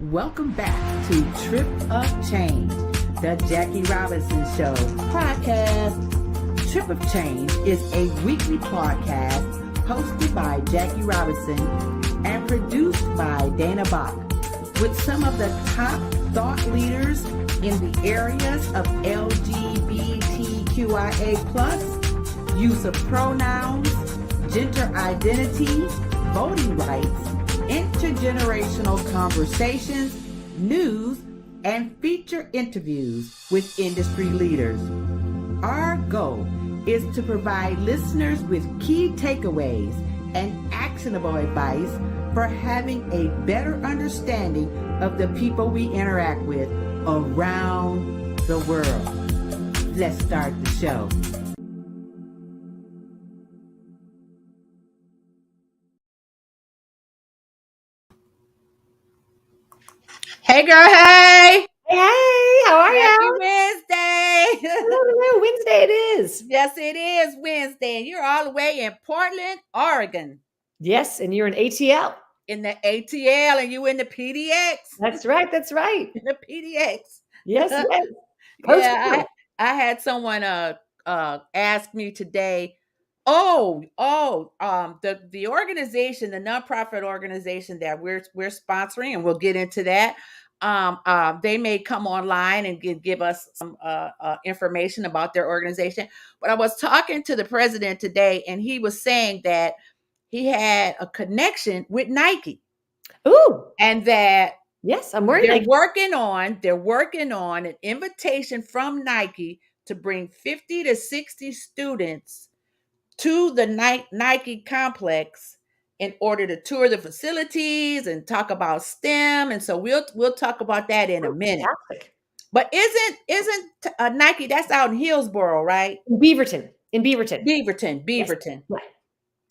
Welcome back to Trip of Change, the Jackie Robinson Show podcast. Trip of Change is a weekly podcast hosted by Jackie Robinson and produced by Dana Bach, with some of the top thought leaders in the areas of LGBTQIA+, use of pronouns, gender identity, voting rights, intergenerational conversations, news, and feature interviews with industry leaders. Our goal is to provide listeners with key takeaways and actionable advice for having a better understanding of the people we interact with around the world. Let's start the show. Hey girl, hey! Hey, how are Happy you? Wednesday! Hello, Wednesday it is. Yes, it is Wednesday. You're all the way in Portland, Oregon. Yes, and you're in ATL. In the ATL and you in the PDX. That's right. That's right. In the PDX. Yes, yes. Yeah, I had someone ask me today, the organization, the nonprofit organization that we're sponsoring, and we'll get into that. They may come online and give us some information about their organization. But I was talking to the president today, and he was saying that he had a connection with Nike. Ooh. And that yes, I'm wearing they're working on an invitation from Nike to bring 50 to 60 students to the Nike complex in order to tour the facilities and talk about STEM. And so we'll talk about that in a minute. Fantastic. But isn't Nike, that's out in Hillsboro, right? In Beaverton. Beaverton. Yes.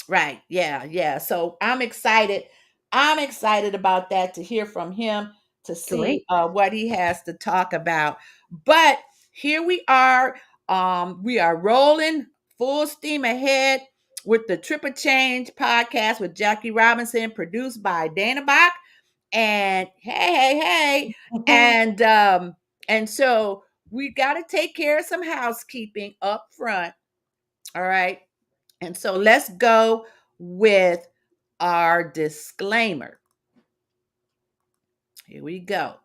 Right. Yeah. So I'm excited about that, to hear from him, to see what he has to talk about. But here we are rolling full steam ahead with the Trip of Change podcast with Jackie Robinson, produced by Dana Bach. And hey. And so we got to take care of some housekeeping up front. All right. And so let's go with our disclaimer. Here we go.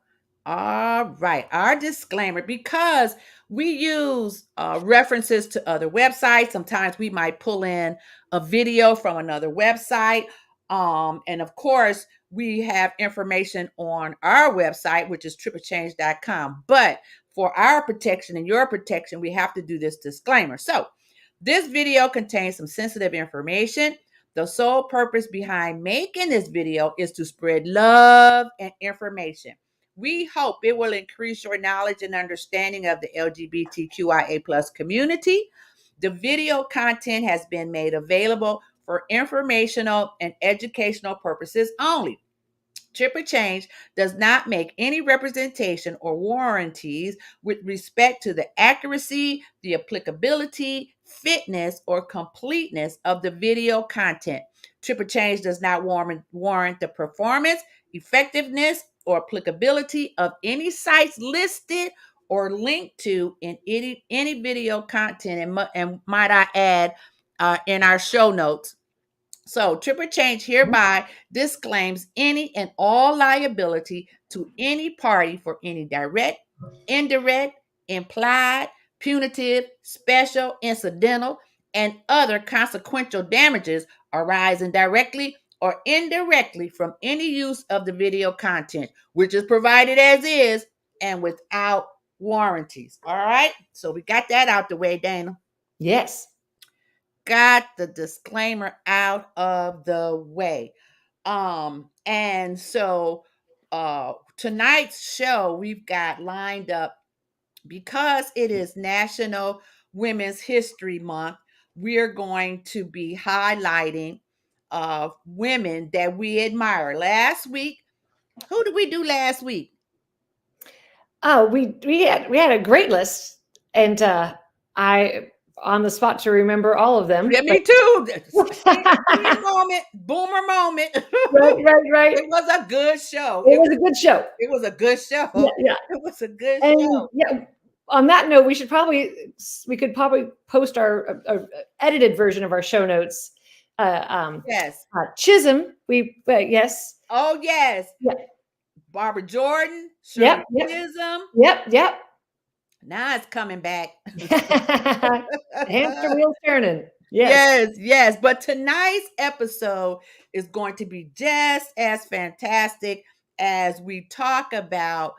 All right, our disclaimer, because we use references to other websites. Sometimes we might pull in a video from another website. And of course, we have information on our website, which is tripofchange.com. But for our protection and your protection, we have to do this disclaimer. So this video contains some sensitive information. The sole purpose behind making this video is to spread love and information. We hope it will increase your knowledge and understanding of the LGBTQIA+ community. The video content has been made available for informational and educational purposes only. Trip of Change does not make any representation or warranties with respect to the accuracy, the applicability, fitness, or completeness of the video content. Trip of Change does not warrant the performance, effectiveness, or applicability of any sites listed or linked to in any video content, and might I add, in our show notes. So Trip of Change hereby disclaims any and all liability to any party for any direct, indirect, implied, punitive, special, incidental, and other consequential damages arising directly or indirectly from any use of the video content, which is provided as is and without warranties. All right. So we got that out the way, Dana. Yes. Got the disclaimer out of the way. And so tonight's show we've got lined up, because it is National Women's History Month. We're going to be highlighting women that we admire. Last week, who did we do last week? Oh, we had a great list, and I on the spot to remember all of them. Yeah, me too. Senior moment, boomer moment. Right. It was a good show. It was a good show. It was a good show. Yeah. It was a good And show. yeah, on that note, we could probably post our edited version of our show notes. Yes. Chisholm, yes. Oh, yes. Yeah. Barbara Jordan, Yep. Shirley Chisholm. Yep. Now it's coming back. Hamster wheel turning. Yes. Yes. But tonight's episode is going to be just as fantastic as we talk about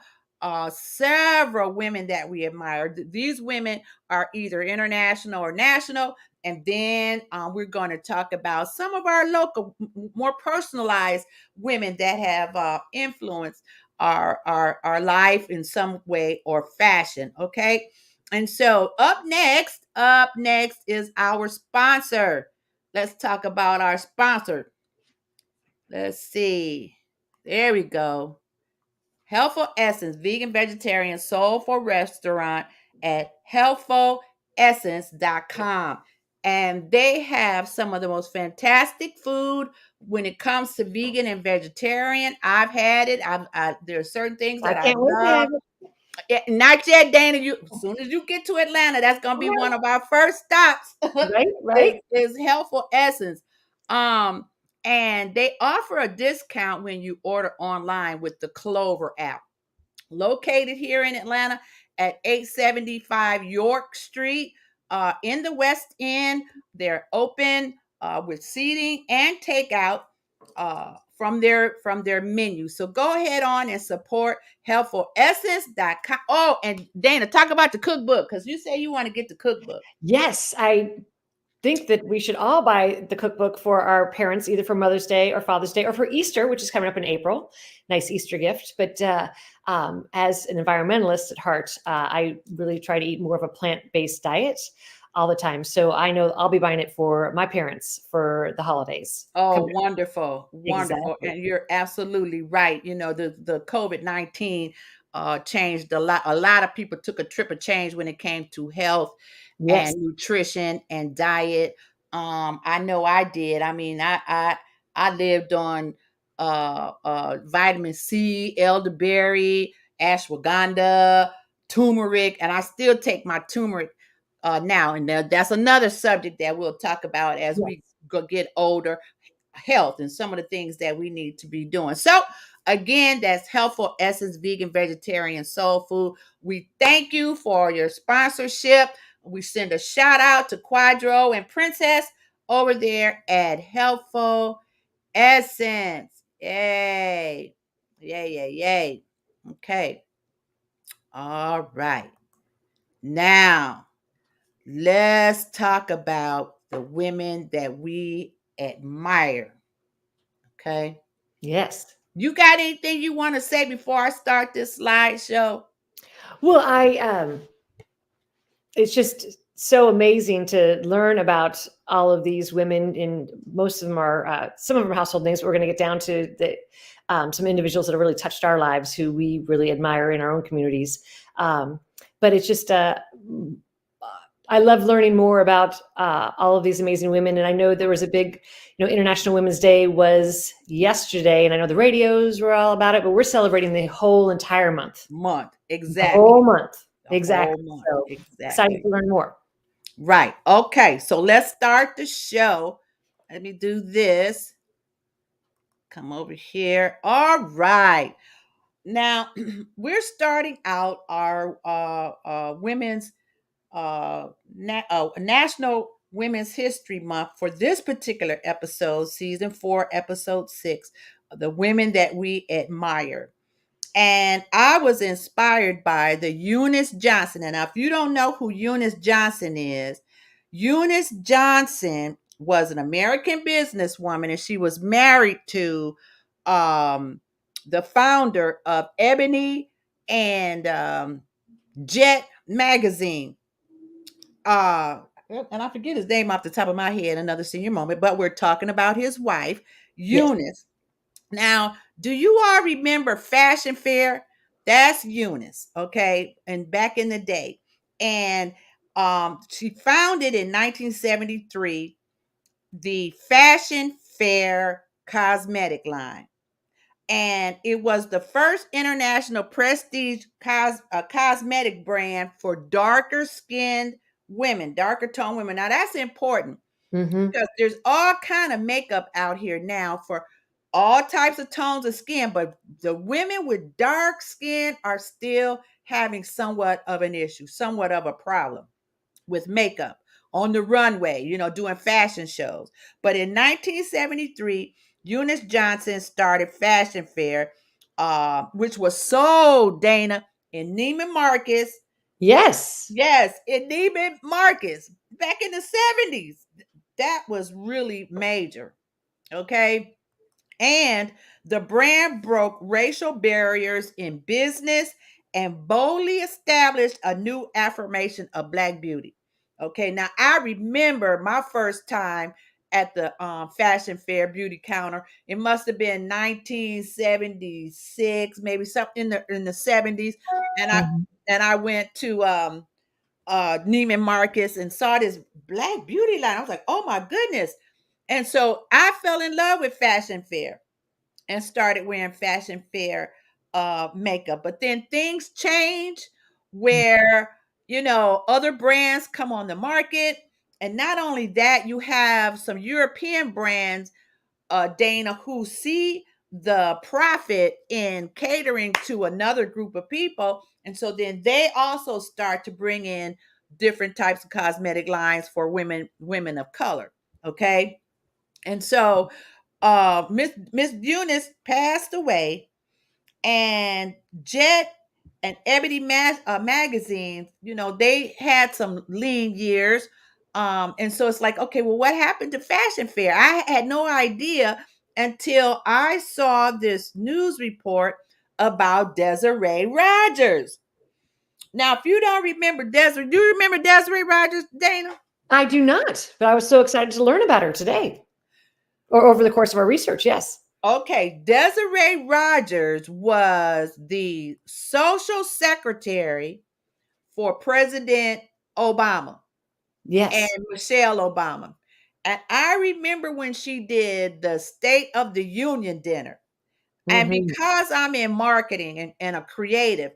several women that we admire. These women are either international or national. And then we're going to talk about some of our local, more personalized women that have influenced our life in some way or fashion. Okay. And so up next is our sponsor. Let's talk about our sponsor. Let's see. There we go. Healthful Essence, vegan, vegetarian, soulful restaurant at healthfulessence.com. And they have some of the most fantastic food when it comes to vegan and vegetarian. I've had it. There are certain things that I love. Not yet, Dana. As soon as you get to Atlanta, that's gonna be one of our first stops. Right. Is Healthful Essence. And they offer a discount when you order online with the Clover app. Located here in Atlanta at 875 York Street, in the West End. They're open with seating and takeout from their menu. So go ahead on and support healthfulessence.com. Oh, and Dana, talk about the cookbook, because you say you want to get the cookbook. Yes, I think that we should all buy the cookbook for our parents, either for Mother's Day or Father's Day or for Easter, which is coming up in April. Nice Easter gift. But as an environmentalist at heart, I really try to eat more of a plant-based diet all the time. So I know I'll be buying it for my parents for the holidays. Oh, wonderful. Exactly. And you're absolutely right. You know, the COVID-19 changed a lot. A lot of people took a trip of change when it came to health Yes. and nutrition and diet. I know I did. I mean, I lived on vitamin C, elderberry, ashwagandha, turmeric, and I still take my turmeric now. And that's another subject that we'll talk about as we get older, health and some of the things that we need to be doing. So again, that's Healthful Essence Vegan Vegetarian Soul Food. We thank you for your sponsorship. We send a shout out to Quadro and Princess over there at Healthful Essence. Yay. Yay. Okay. All right. Now, let's talk about the women that we admire. Okay. Yes. You got anything you want to say before I start this slideshow? Well, it's just so amazing to learn about all of these women. And most of them are, some of them are household names, but we're going to get down to some individuals that have really touched our lives who we really admire in our own communities. But it's just, I love learning more about all of these amazing women. And I know there was a big, International Women's Day was yesterday, and I know the radios were all about it, but we're celebrating the whole entire month. Exactly. The whole month. The Exactly. whole month. So Exactly. excited to learn more. Right. Okay. So let's start the show. Let me do this. Come over here. All right. Now we're starting out our women's National Women's History Month for this particular episode, season 4, episode 6, the women that we admire. And I was inspired by the Eunice Johnson. And now, if you don't know who Eunice Johnson is, Eunice Johnson was an American businesswoman, and she was married to the founder of Ebony and Jet magazine. And I forget his name off the top of my head, another senior moment, but we're talking about his wife, Eunice. Yes. Now, do you all remember Fashion Fair? That's Eunice, okay? And back in the day. And She founded in 1973 the Fashion Fair cosmetic line. And it was the first international prestige cosmetic brand for darker skinned women, darker toned women. Now that's important Mm-hmm. because there's all kind of makeup out here now for all types of tones of skin, but the women with dark skin are still having somewhat of an issue, somewhat of a problem with makeup on the runway, doing fashion shows. But in 1973, Eunice Johnson started Fashion Fair, which was sold, Dana, in Neiman Marcus. Yes. Yes, in Neiman Marcus back in the 70s. That was really major. Okay. And the brand broke racial barriers in business and boldly established a new affirmation of Black beauty. Okay, now I remember my first time at the fashion fair beauty counter. It must have been 1976, maybe something in the 70s. And I Mhm. and I went to Neiman Marcus and saw this Black beauty line. I was like, oh my goodness. And so I fell in love with fashion fair and started wearing fashion fair makeup. But then things change where, other brands come on the market. And not only that, you have some European brands, Dana, who see the profit in catering to another group of people. And so then they also start to bring in different types of cosmetic lines for women of color. Okay. And so Miss Eunice passed away, and Jet and Ebony magazines, they had some lean years. And so it's like, okay, well, what happened to Fashion Fair? I had no idea until I saw this news report about Desiree Rogers. Now, if you don't remember Desiree, do you remember Desiree Rogers, Dana? I do not, but I was so excited to learn about her today or over the course of our research. Yes. Okay, Desiree Rogers was the social secretary for President Obama and Yes. Michelle Obama. And I remember when she did the State of the Union dinner. And Hmm. because I'm in marketing and a creative,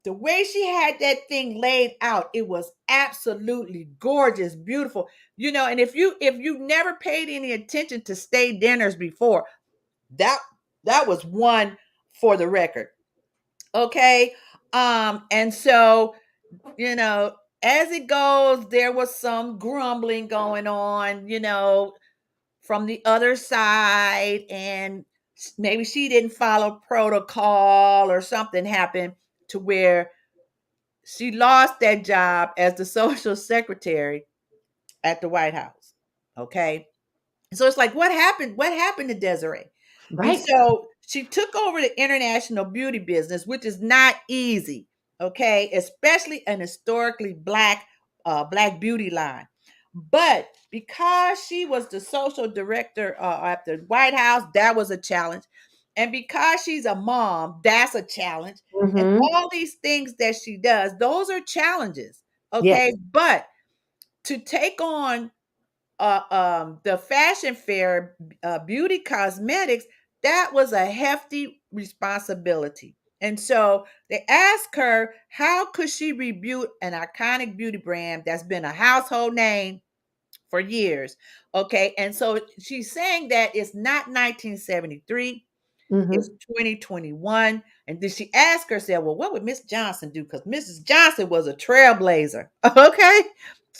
the way she had that thing laid out, it was absolutely gorgeous, beautiful. And if you never paid any attention to state dinners before, that that was one for the record. Okay. And so, you know, as it goes, there was some grumbling going on, from the other side, and maybe she didn't follow protocol or something happened to where she lost that job as the social secretary at the White House. Okay. So it's like, what happened? What happened to Desiree? And Right. so she took over the international beauty business, which is not easy, okay, especially an historically black beauty line. But because she was the social director at the White House, that was a challenge. And because she's a mom, that's a challenge. And Hmm. all these things that she does, those are challenges, okay? Yes. But to take on the fashion fair, beauty cosmetics, that was a hefty responsibility. And so they asked her, how could she rebuild an iconic beauty brand that's been a household name for years? Okay. And so she's saying that it's not 1973, it's Hmm. 2021. And then she asked herself, well, what would Miss Johnson do? Because Mrs. Johnson was a trailblazer. Okay.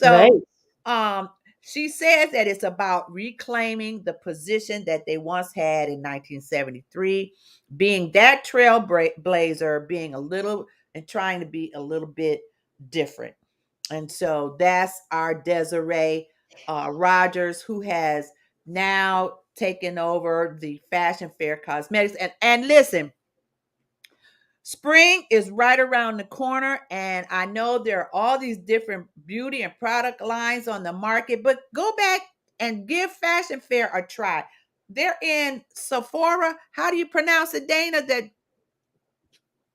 Right. So um, she says that it's about reclaiming the position that they once had in 1973, being that trailblazer, being a little and trying to be a little bit different. And so that's our Desiree Rogers, who has now taken over the Fashion Fair Cosmetics. And listen, spring is right around the corner, and I know there are all these different beauty and product lines on the market, but go back and give Fashion Fair a try. They're in Sephora. How do you pronounce it, Dana? That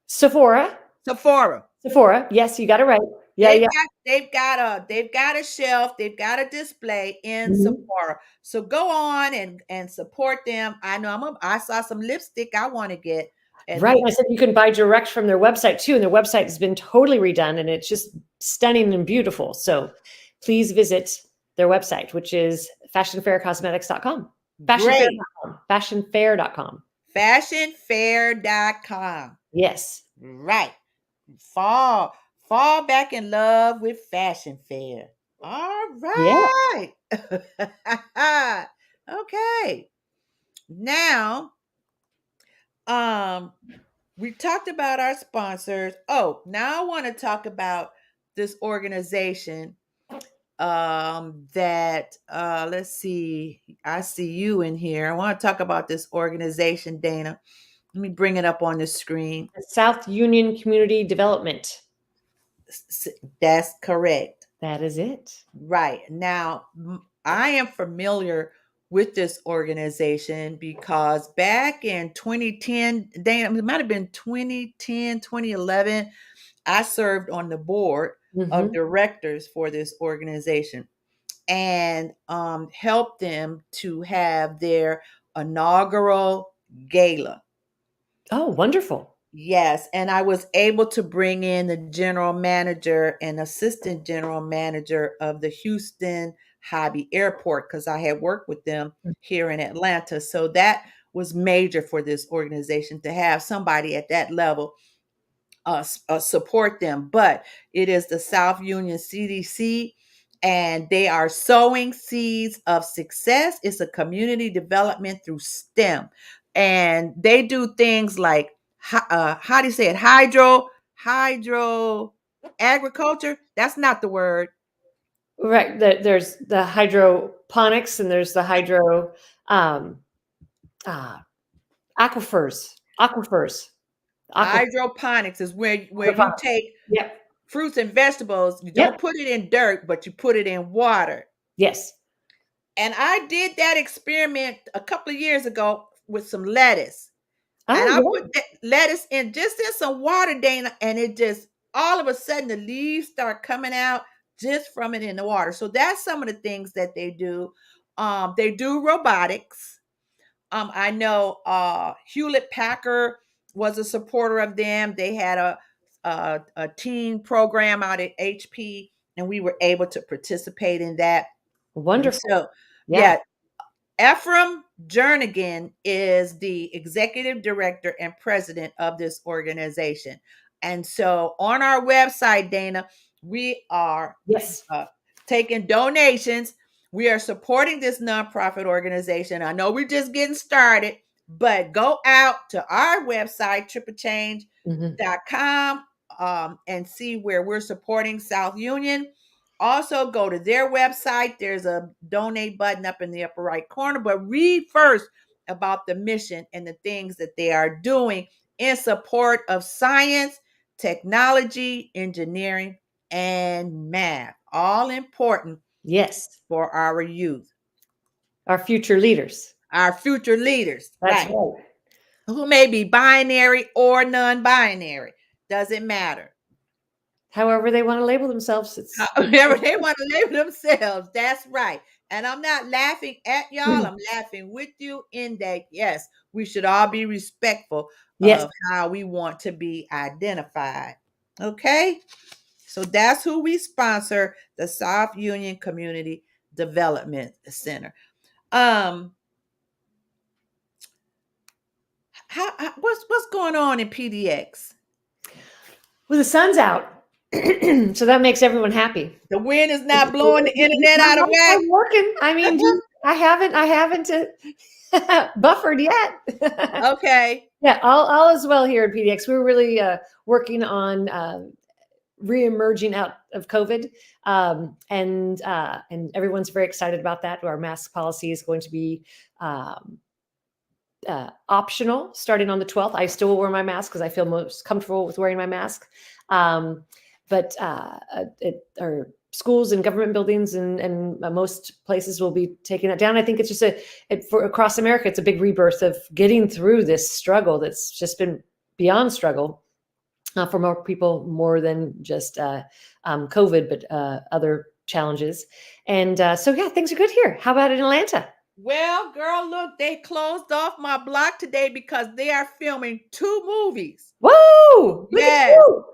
Sephora. Sephora. Sephora. Yes, you got it right. Yeah, yeah. They've got a shelf, they've got a display in Mhm. Sephora. So go on and support them. I know I saw some lipstick I want to get at Right. the I said you can buy direct from their website too, and their website has been totally redone, and it's just stunning and beautiful. So please visit their website, which is fashionfaircosmetics.com. great Fashionfair.com. Fashionfair.com. fashionfair.com. Yes. Right. Fall fall back in love with Fashion Fair. All Yeah. right. Okay. Now, um we talked about our sponsors. Oh, now I want to talk about this organization that let's see. I see you in here. I want to talk about this organization, Dana. Let me bring it up on the screen. South Union Community Development. That's correct. That is it. Right. Now, I am familiar with this organization because back in 2010, Dana, it might have been 2010, 2011, I served on the board of Mhm. directors for this organization and helped them to have their inaugural gala. Oh, wonderful. Yes, and I was able to bring in the general manager and assistant general manager of the Houston Hobby Airport because I had worked with them here in Atlanta. So that was major for this organization to have somebody at that level support them. But it is the South Union CDC, and they are sowing seeds of success. It's a community development through STEM, and they do things like how do you say it? Hydro agriculture. That's not the word. Right. There's the hydroponics and there's the hydro um, uh, aquifers. Aquifers. Aquifers. Hydroponics is where you Aquaponics. take Yep. fruits and vegetables. You Yep. don't put it in dirt, but you put it in water. Yes. And I did that experiment a couple of years ago with some lettuce. And Oh, I put yeah. that lettuce in just in some water, Dana, and it just all of a sudden the leaves start coming out just from it in the water. So that's some of the things that they do. They do robotics. I know Hewlett Packard was a supporter of them. They had a teen program out at HP, and we were able to participate in that. And Wonderful. so, Yeah. yeah, Ephraim Jernigan is the executive director and president of this organization. And so on our website, Dana, we are Yes. taking donations. We are supporting this nonprofit organization. I know we're just getting started, but go out to our website, Mhm. triplechange.com, and see where we're supporting South Union. Also, go to their website. There's a donate button up in the upper right corner, but read first about the mission and the things that they are doing in support of science, technology, engineering, and math. All important Yes. for our youth, Our future leaders. our future leaders, That's right? right. Who may be binary or non binary. Doesn't matter. However they want to label themselves. It's However they want to label themselves. That's right. And I'm not laughing at y'all. I'm laughing with you in that, yes, we should all be respectful yes. of how we want to be identified. Okay? So that's who we sponsor, the South Union Community Development Center. Um, what's going on in PDX? Well, the sun's out. So that makes everyone happy. The wind is not blowing the internet My out of whack. Wi-Fi's working. I mean, I haven't buffered yet. Okay. Yeah, all is well here at PDX. We're really working on re-emerging out of COVID, and everyone's very excited about that. Our mask policy is going to be um, optional starting on the 12th. I still will wear my mask because I feel most comfortable with wearing my mask. But our schools and government buildings and most places will be taking that down. I think it's just for across America, it's a big rebirth of getting through this struggle that's just been beyond struggle. for more people, more than just COVID, but other challenges. And so, yeah, things are good here. How about in Atlanta? Well, girl, look, they closed off my block today because they are filming 2 movies. Whoa! Look at Yes. you!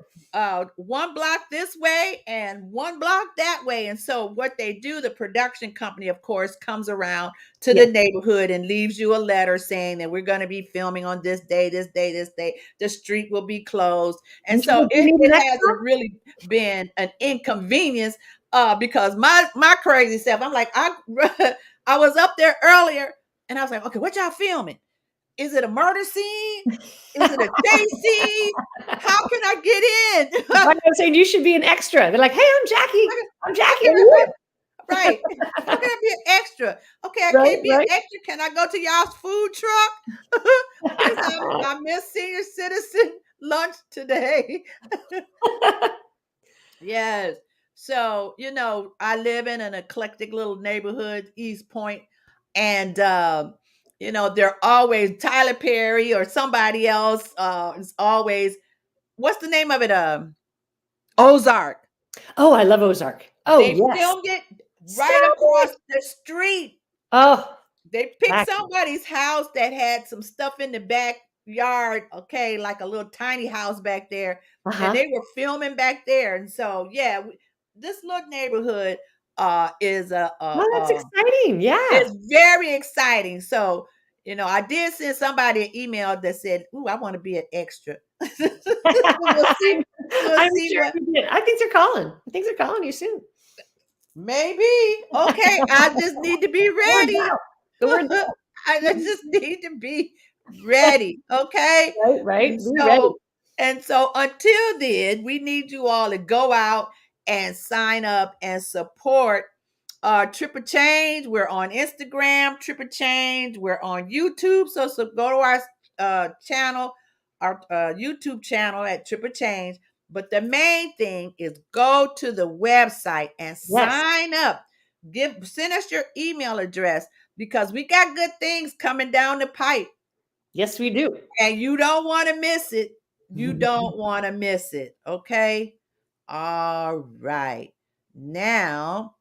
One block this way and one block that way. And so what they do, the production company, of course, comes around to Yeah. the neighborhood and leaves you a letter saying that we're going to be filming on this day, this day, this day. The street will be closed. And Did so you need an it extra? hasn't really been an inconvenience because my crazy self, I'm like, I was up there earlier and I was like, okay, what y'all filming? Is it a murder scene? Is it a chase scene? How can I get in? Like I was saying, you should be an extra. They're like, hey, I'm Jackie. I'm How Jackie. can Are I you be right? How can I be an extra? Okay, I right? can't be an extra. Can I go to y'all's food truck? Yes, Right. I miss senior citizen lunch today. Yes. So, I live in an eclectic little neighborhood, East Point, and they're always Tyler Perry or somebody else is always what's the name of it? Ozark. Oh, I love Ozark. Oh, They yes. filmed it right Stop across it. the street. Oh, They picked exactly. somebody's house that had some stuff in the backyard, okay, like a little tiny house back there, and Uh-huh. they were filming back there. And so, yeah, this little neighborhood is Well, that's exciting. Yeah. is very exciting. So, I did send somebody an email that said, "Ooh, I want to be an extra." We'll see. I'm, We'll I'm see sure what. you did. I think they're calling. I think they're calling you soon. Maybe. Okay, I just need to be The word's ready. out. The word's I just need to be ready. Okay. right, right. And Be ready. so until then, we need you all to go out and sign up and support Trip or Change. We're on Instagram, Trip or Change. We're on YouTube. So go to our channel, our YouTube channel at Trip or Change. But the main thing is go to the website and Yes. sign up. Send us your email address because we got good things coming down the pipe Yes, we do. and you don't want to miss it. You don't want to miss it. Okay. All right. Now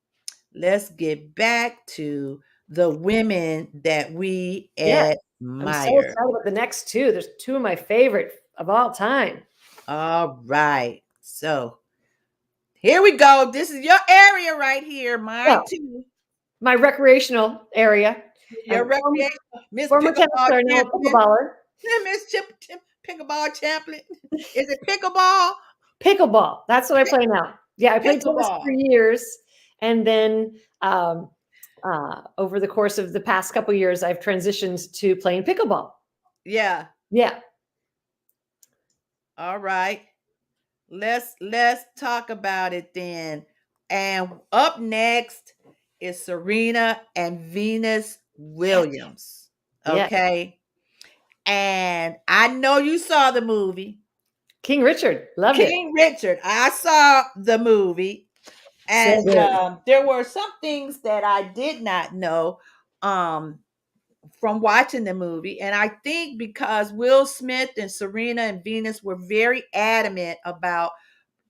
let's get back to the women that we Yeah. I'm so admire. excited about the next two. There's two of my favorite of all time. All right. So here we go. This is your area right here. Mine Well, too. my recreational area. Your Former, recreation, Miss former tennis Pickleball player, now a Champion. pickleballer. Miss Pickleball Champion. Is it pickleball? Pickleball. That's what I play now. Yeah, I played tennis Pickleball. for years, and then over the course of the past couple years, I've transitioned to playing pickleball. Yeah. Yeah. All right. Let's talk about it then. And up next is Serena and Venus Yes. Williams. Yeah. Okay. And I know you saw the movie. King Richard. Loved it. King Richard. I saw the movie. So And good. there were some things that I did not know from watching the movie. And I think because Will Smith and Serena and Venus were very adamant about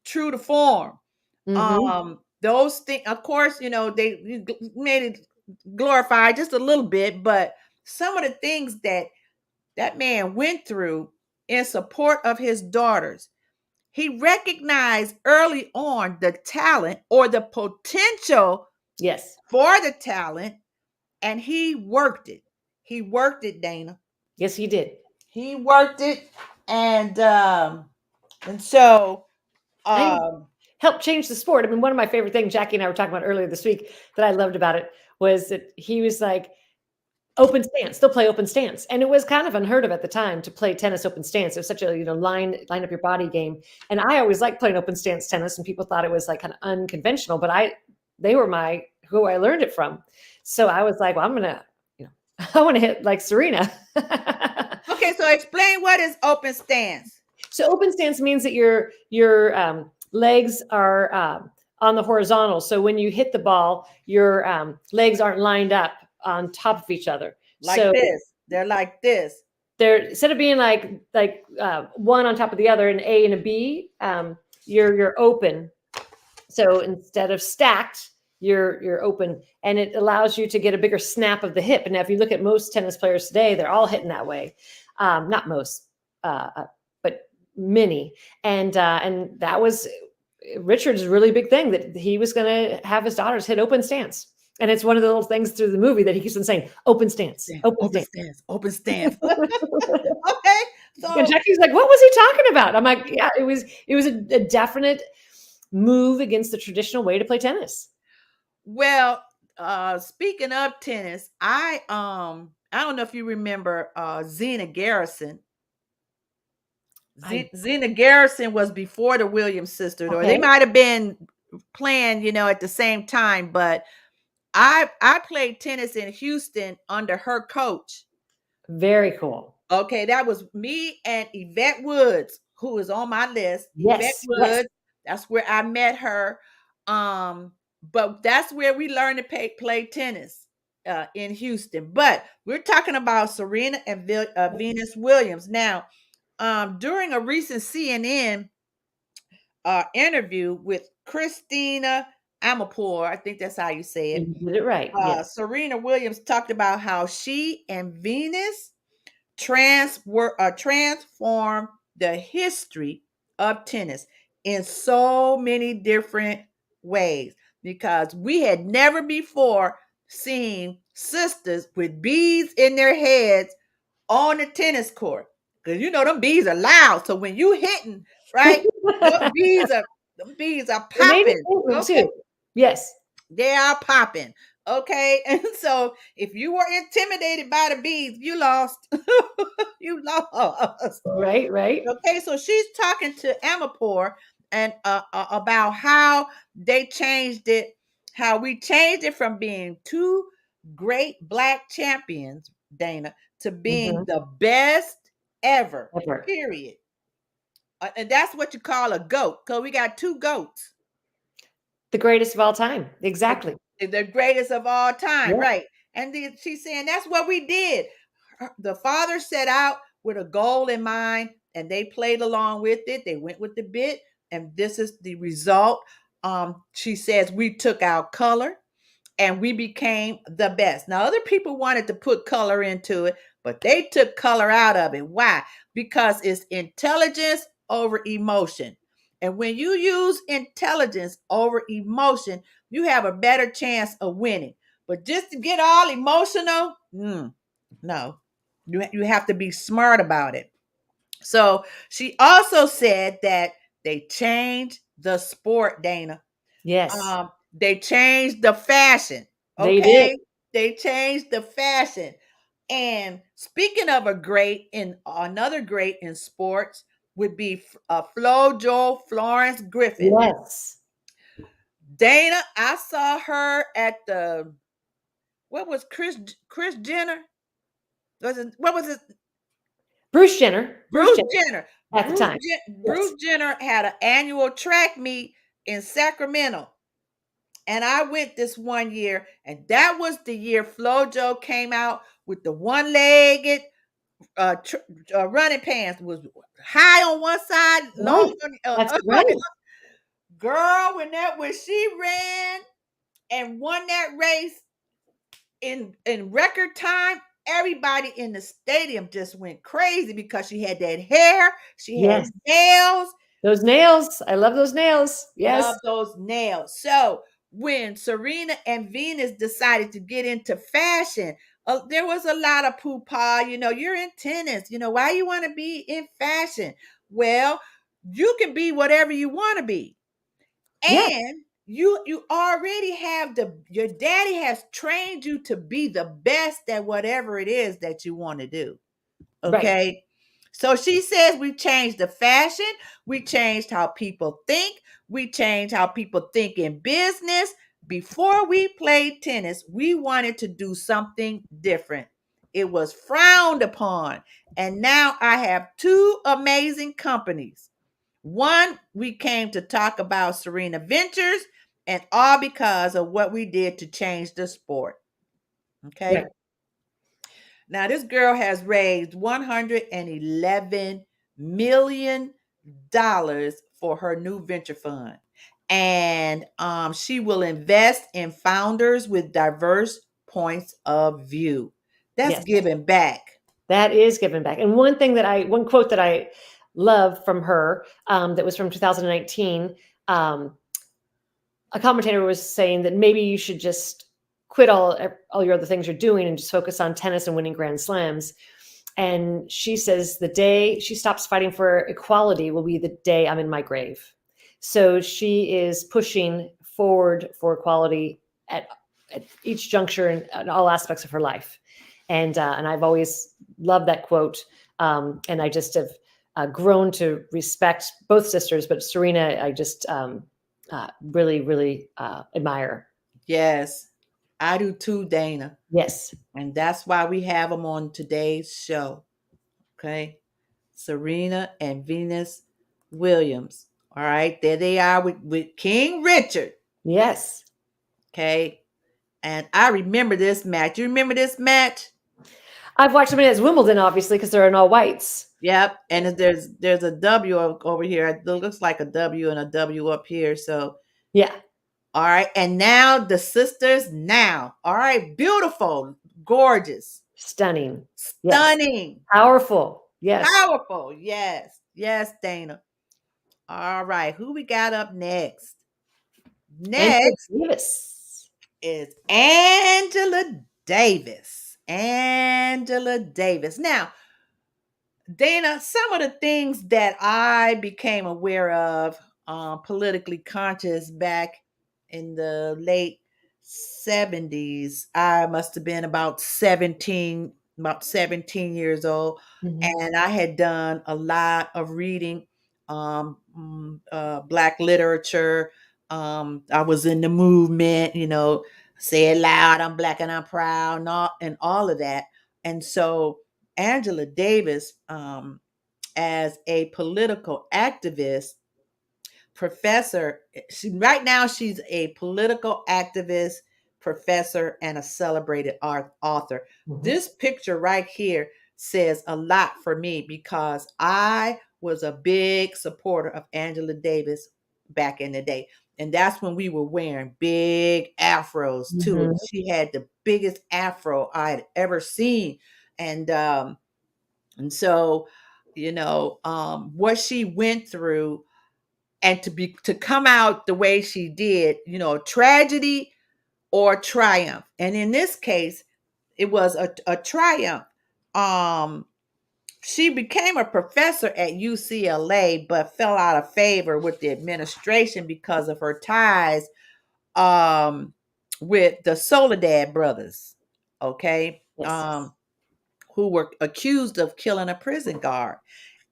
true to form. Mm-hmm. Those things, of course, they made it glorified just a little bit, but some of the things that man went through in support of his daughters, he recognized early on the talent or the potential Yes. for the talent, and he worked it. He worked it, Dana. Yes, he did. He worked it, and so And um helped change the sport. I mean, one of my favorite things Jackie and I were talking about earlier this week that I loved about it was that he was like, open stance, they'll play open stance. And it was kind of unheard of at the time to play tennis open stance. It was such a, line up your body game. And I always liked playing open stance tennis, and people thought it was like kind of unconventional, but they were who I learned it from. So I was like, well, I'm going to, I want to hit like Serena. okay, so explain what is open stance. So open stance means that your legs are on the horizontal. So when you hit the ball, your legs aren't lined up on top of each other. Like So this. They're like this. they're instead of being like one on top of the other, an A and a B, you're open. So instead of stacked, you're open, and it allows you to get a bigger snap of the hip. And now if you look at most tennis players today, they're all hitting that way. Not most, but many. And that was Richard's really big thing, that he was going to have his daughters hit open stance. And it's one of the little things through the movie that he keeps on saying, open stance, open stance. Open stance. Okay. So And Jackie's like, what was he talking about? I'm like, yeah, it was a definite move against the traditional way to play tennis. Well, speaking of tennis, I don't know if you remember Zena Garrison. Zena Garrison was before the Williams sisters, or they might have been playing, at the same time, but I played tennis in Houston under her coach. Very cool. Okay, that was me and Yvette Woods, who is on my list. Yes, Yvette Woods, that's where I met her. But that's where we learned to play tennis in Houston. But we're talking about Serena and Venus Williams. Now, during a recent CNN interview with Christina Amanpour, I think that's how you say it. You did it right. Yes. Serena Williams talked about how she and Venus transform the history of tennis in so many different ways, because we had never before seen sisters with beads in their heads on the tennis court. Because them beads are loud. So when you hitting, right, them beads are popping. Okay? Too. Yes. They are popping. Okay. And so if you were intimidated by the beads, you lost. You lost. Right. Okay. So she's talking to Amanpour and about how they changed it, how we changed it from being two great Black champions, Dana, to being the best ever. Period. And that's what you call a GOAT, because we got two GOATs. The greatest of all time. Exactly. The greatest of all time, right? And she's saying that's what we did. The father set out with a goal in mind, and they played along with it. They went with the bit, and this is the result. She says we took our color and we became the best. Now, other people wanted to put color into it, but they took color out of it. Why? Because it's intelligence over emotion. And when you use intelligence over emotion, you have a better chance of winning. But just to get all emotional, no. You have to be smart about it. So she also said that they changed the sport, Dana. Yes. They changed the fashion. Okay. They changed the fashion. And speaking of another great in sports would be FloJo Florence Griffith. Yes. Dana, I saw her at what was Kris Jenner? What was it? Bruce Jenner. Bruce Jenner. At the time. Bruce Jenner had an annual track meet in Sacramento. And I went this one year, and that was the year FloJo came out with the one-legged running pants. Was high on one side, long on the other. That's right. Girl, when she ran and won that race in record time, everybody in the stadium just went crazy because she had that hair, she had nails. Those nails, I love those nails. Yes, love those nails. So when Serena and Venus decided to get into fashion, there was a lot of poo-pah. You're in tennis. Why you want to be in fashion? Well, you can be whatever you want to be. And you already have your daddy has trained you to be the best at whatever it is that you want to do. Okay. Right. So she says we changed the fashion. We changed how people think. We changed how people think in business. Before we played tennis, we wanted to do something different. It was frowned upon. And now I have two amazing companies. One, we came to talk about Serena Ventures, and all because of what we did to change the sport. Okay. Right. Now, this girl has raised $111 million for her new venture fund. And she will invest in founders with diverse points of view. That's Yes, giving back. that is giving back. And one quote that I love from her, that was from 2019. A commentator was saying that maybe you should just quit all your other things you're doing and just focus on tennis and winning Grand Slams. And she says the day she stops fighting for equality will be the day I'm in my grave. So she is pushing forward for equality at each juncture in all aspects of her life. And I've always loved that quote. And I just have grown to respect both sisters, but Serena, I just really, really admire. Yes, I do too, Dana. Yes. And that's why we have them on today's show. Okay. Serena and Venus Williams. All right. There they are with King Richard. Yes. Okay. And I remember this match. You remember this match? I've watched them as Wimbledon, obviously, because they're in all whites. Yep. And there's a W over here. It looks like a W and a W up here. So yeah. All right. And now the sisters now. All right. Beautiful. Gorgeous. Stunning. Stunning. Yes. Powerful. Yes. Powerful. Yes. Yes, Dana. All right. Who we got up next? Next is Angela Davis. Angela Davis. Now, Dana, some of the things that I became aware of politically conscious back in the late 70s, I must have been about 17 years old. And I had done a lot of reading, Black literature. I was in the movement, say it loud, I'm Black and I'm proud, and all of that. And so Angela Davis, as a political activist, professor, right now she's a political activist, professor, and a celebrated author. This picture right here says a lot for me because I was a big supporter of Angela Davis back in the day. And that's when we were wearing big afros too. And she had the biggest afro I had ever seen. And so, what she went through and to come out the way she did, tragedy or triumph. And in this case, it was a triumph. She became a professor at UCLA, but fell out of favor with the administration because of her ties with the Soledad brothers. Okay. Yes. Who were accused of killing a prison guard.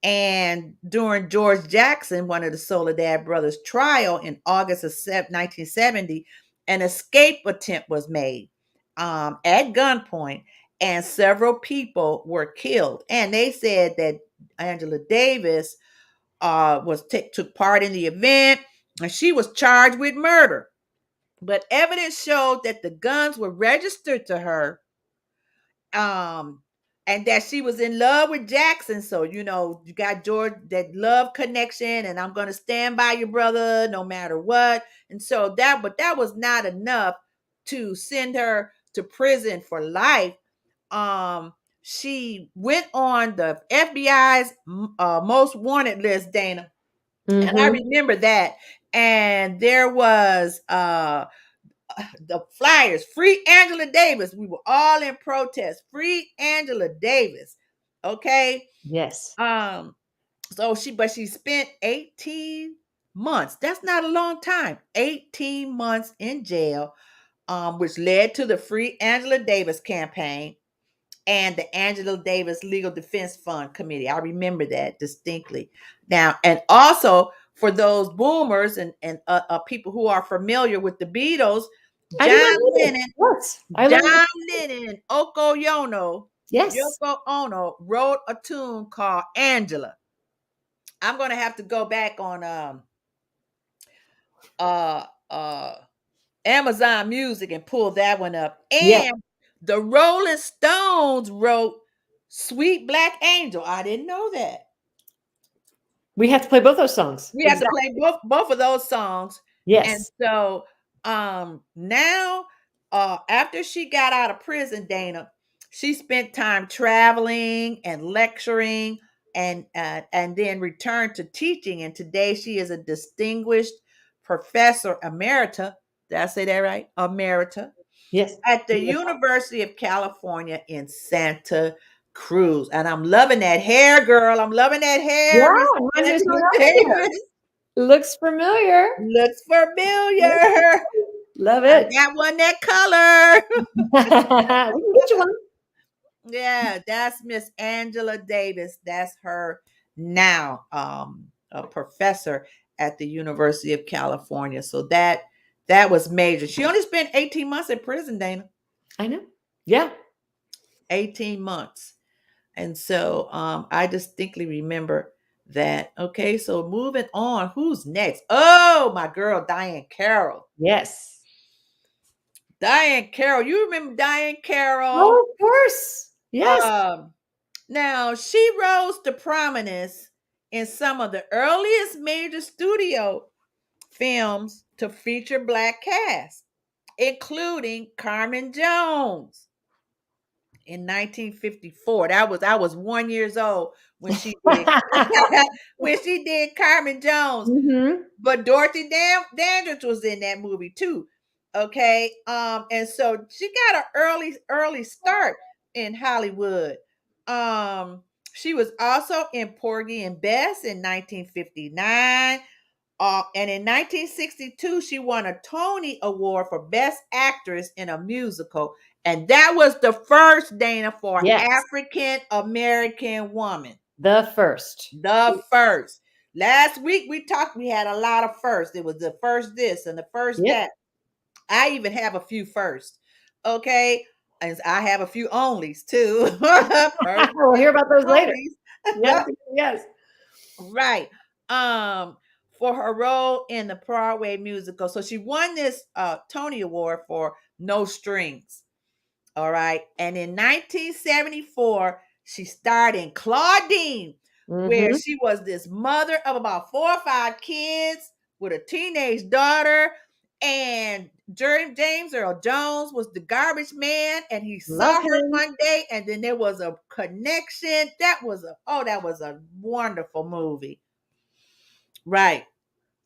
And during George Jackson, one of the Soledad brothers' trial in August of 1970, an escape attempt was made at gunpoint, and several people were killed. And they said that Angela Davis took part in the event, and she was charged with murder. But evidence showed that the guns were registered to her, and that she was in love with Jackson. So, you got George, that love connection, and I'm going to stand by your brother no matter what. And so but that was not enough to send her to prison for life. She went on the FBI's most wanted list, Dana. And I remember that. And there was the flyers, free Angela Davis. We were all in protest. Free Angela Davis. Okay. Yes. But she spent 18 months. That's not a long time. 18 months in jail, which led to the Free Angela Davis campaign and the Angela Davis Legal Defense Fund Committee. I remember that distinctly. Now, and also for those boomers and people who are familiar with the Beatles, John Lennon, and Yoko Ono wrote a tune called Angela. I'm going to have to go back on Amazon Music and pull that one up. And The Rolling Stones wrote Sweet Black Angel. I didn't know that. We have to play both those songs. We have to Exactly. play both of those songs. And Yes. so now after she got out of prison, Dana, she spent time traveling and lecturing and then returned to teaching. And today she is a distinguished professor emerita. Did I say that right? Emerita Yes. at the University of California in Santa Cruz. And I'm loving that hair, girl. I'm loving that hair, Miss Yeah, reminds me of Angela someone else here. Davis. Looks familiar. Looks familiar. Love I it. got one that color. We can get you one. Yeah, that's Miss Angela Davis. That's her now, a professor at the University of California. So that was major. She only spent 18 months in prison, Dana. I know. Yeah. 18 months. And so I distinctly remember that. Okay, so moving on. Who's next? Oh, my girl, Diane Carroll. Yes. Diane Carroll. You remember Diane Oh, Carroll? of course. Yes. Um, Now she rose to prominence in some of the earliest major studio films to feature black casts, including Carmen Jones in 1954. I was 1 years old when she did when she did Carmen Jones. Mm-hmm. But Dorothy Dandridge was in that movie too. Okay. And so she got an early start in Hollywood. Um, she was also in Porgy and Bess in 1959. And in 1962, she won a Tony Award for Best Actress in a Musical. And that was the first, Dana, for Yes. African American woman. The first. The first. Last week we had a lot of first. It was the first this and the first Yep. that. I even have a few first. Okay. And I have a few onlys too. First, We'll hear about those later. onlys. Yes. Yes. Right. For her role in the Broadway musical. So she won this Tony Award for No Strings. All right. And in 1974, she starred in Claudine, where Mm-hmm. she was this mother of about 4 or 5 kids with a teenage daughter. And James Earl Jones was the garbage man, and he saw Love her him. one day, and then there was a connection. That was a wonderful movie. Right.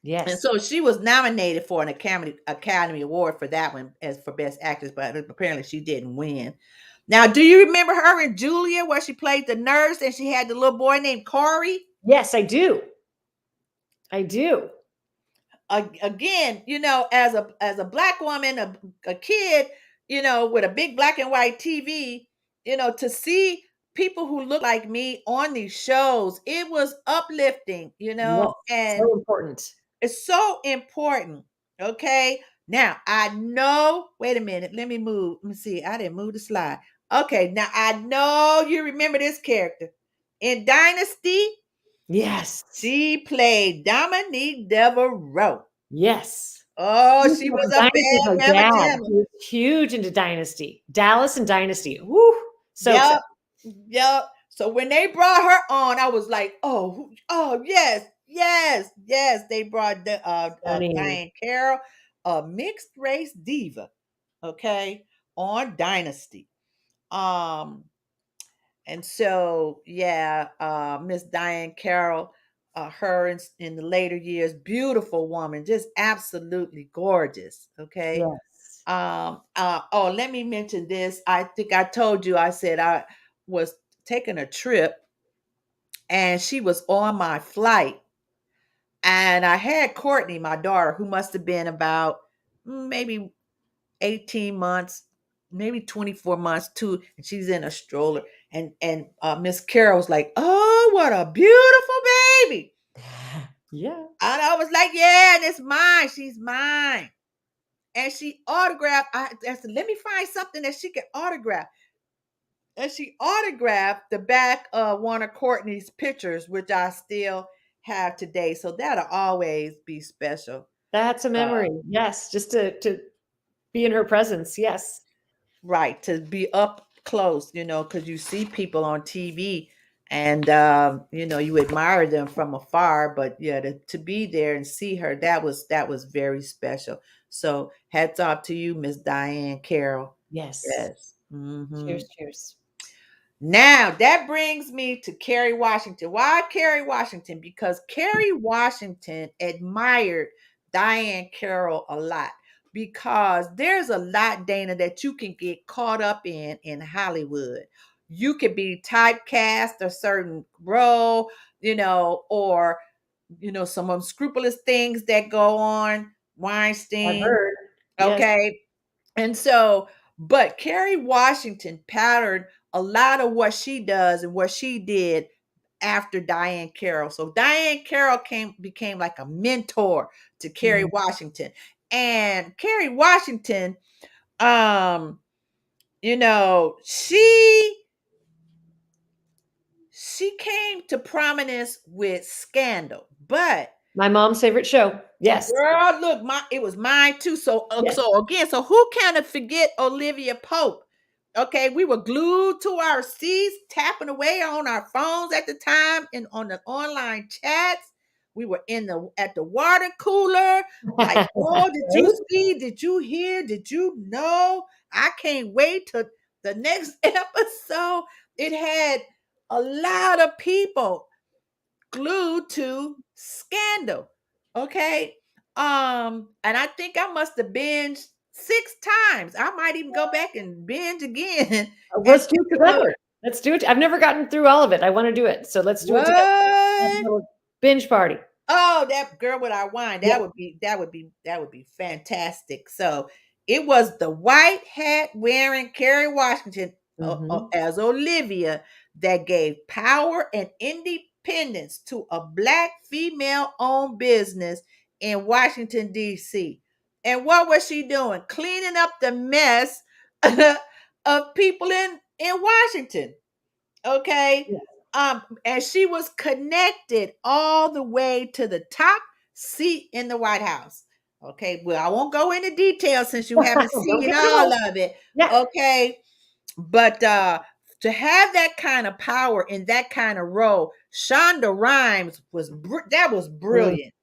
And Yes. so she was nominated for an Academy Award for that one as for Best Actress, but apparently she didn't win. Now, do you remember her in Julia, where she played the nurse and she had the little boy named Corey? Yes, I do. I do. Again, as a black woman, a kid, with a big black and white TV, to see people who look like me on these shows, it was uplifting, Yes. and So important. it's so important. Okay. Now I know, wait a minute. Let me move. Let me see. I didn't move the slide. Okay. Now I know you remember this character. In Dynasty, Yes. she played Dominique Devereaux. Yes. Oh, she was a Dynasty with bad her mamma dad. jamma. He was huge into Dynasty. Dallas and Dynasty. Woo. So Yep. excited. Yep. So when they brought her on, I was like, oh, yes, yes, yes. They brought Stunning. Diane Carroll, a mixed race diva, okay, on Dynasty. Um, and so yeah, Miss Diane Carroll, her in the later years, beautiful woman, just absolutely gorgeous. Okay. Yes. Oh, let me mention this. I think I told you, I said I was taking a trip and she was on my flight. And I had Courtney, my daughter, who must have been about maybe 18 months, maybe 24 months too. And she's in a stroller. And Miss Carol was like, oh, what a beautiful baby. Yeah. And I was like, yeah, and it's mine. She's mine. And she autographed. I said, let me find something that she can autograph. And she autographed the back of one of Courtney's pictures, which I still have today. So that'll always be special. That's a Uh, memory. Yes. Just to be in her presence. Yes. right, to be up close, because you see people on TV and you admire them from afar, but yeah, to be there and see her, that was very special. So hats off to you, Miss Diane Carroll. Yes. Yes. Hmm. Cheers, cheers. Now that brings me to Kerry Washington. Why Kerry Washington? Because Kerry Washington admired Diane Carroll a lot. Because there's a lot, Dana, that you can get caught up in Hollywood. You could be typecast a certain role, or some unscrupulous things that go on. I've Weinstein, heard. Yes. okay, and so, but Kerry Washington patterned a lot of what she does and what she did after Diane Carroll. So Diane Carroll became like a mentor to Kerry Mhm. Washington. And Kerry Washington, um, you know, she came to prominence with Scandal, but My mom's favorite show. Yes. girl, look, it was mine too. So, Yes. so who can forget Olivia Pope? Okay, we were glued to our seats, tapping away on our phones at the time and on the online chats. We were at the water cooler, like, oh, did you Right? see? Did you hear? Did you know? I can't wait to the next episode. It had a lot of people glued to Scandal. Okay. And I think I must have binged 6 times. I might even go back and binge again and Let's do take it a look. together. Let's do it. I've never gotten through all of it. I want to do it. So let's do it together. Have a What? little binge party. Oh, that girl with our wine. Yeah. That would be fantastic. So it was the white hat wearing Kerry Washington, Hmm. as Olivia, that gave power and independence to a black female owned business in Washington, D.C. And what was she doing? Cleaning up the mess of people in Washington. Okay. Yeah. And she was connected all the way to the top seat in the White House. Okay, well, I won't go into detail since you haven't Don't seen give it all away. of it. Yeah. Okay, but to have that kind of power in that kind of role, Shonda Rhimes that was Mm, brilliant.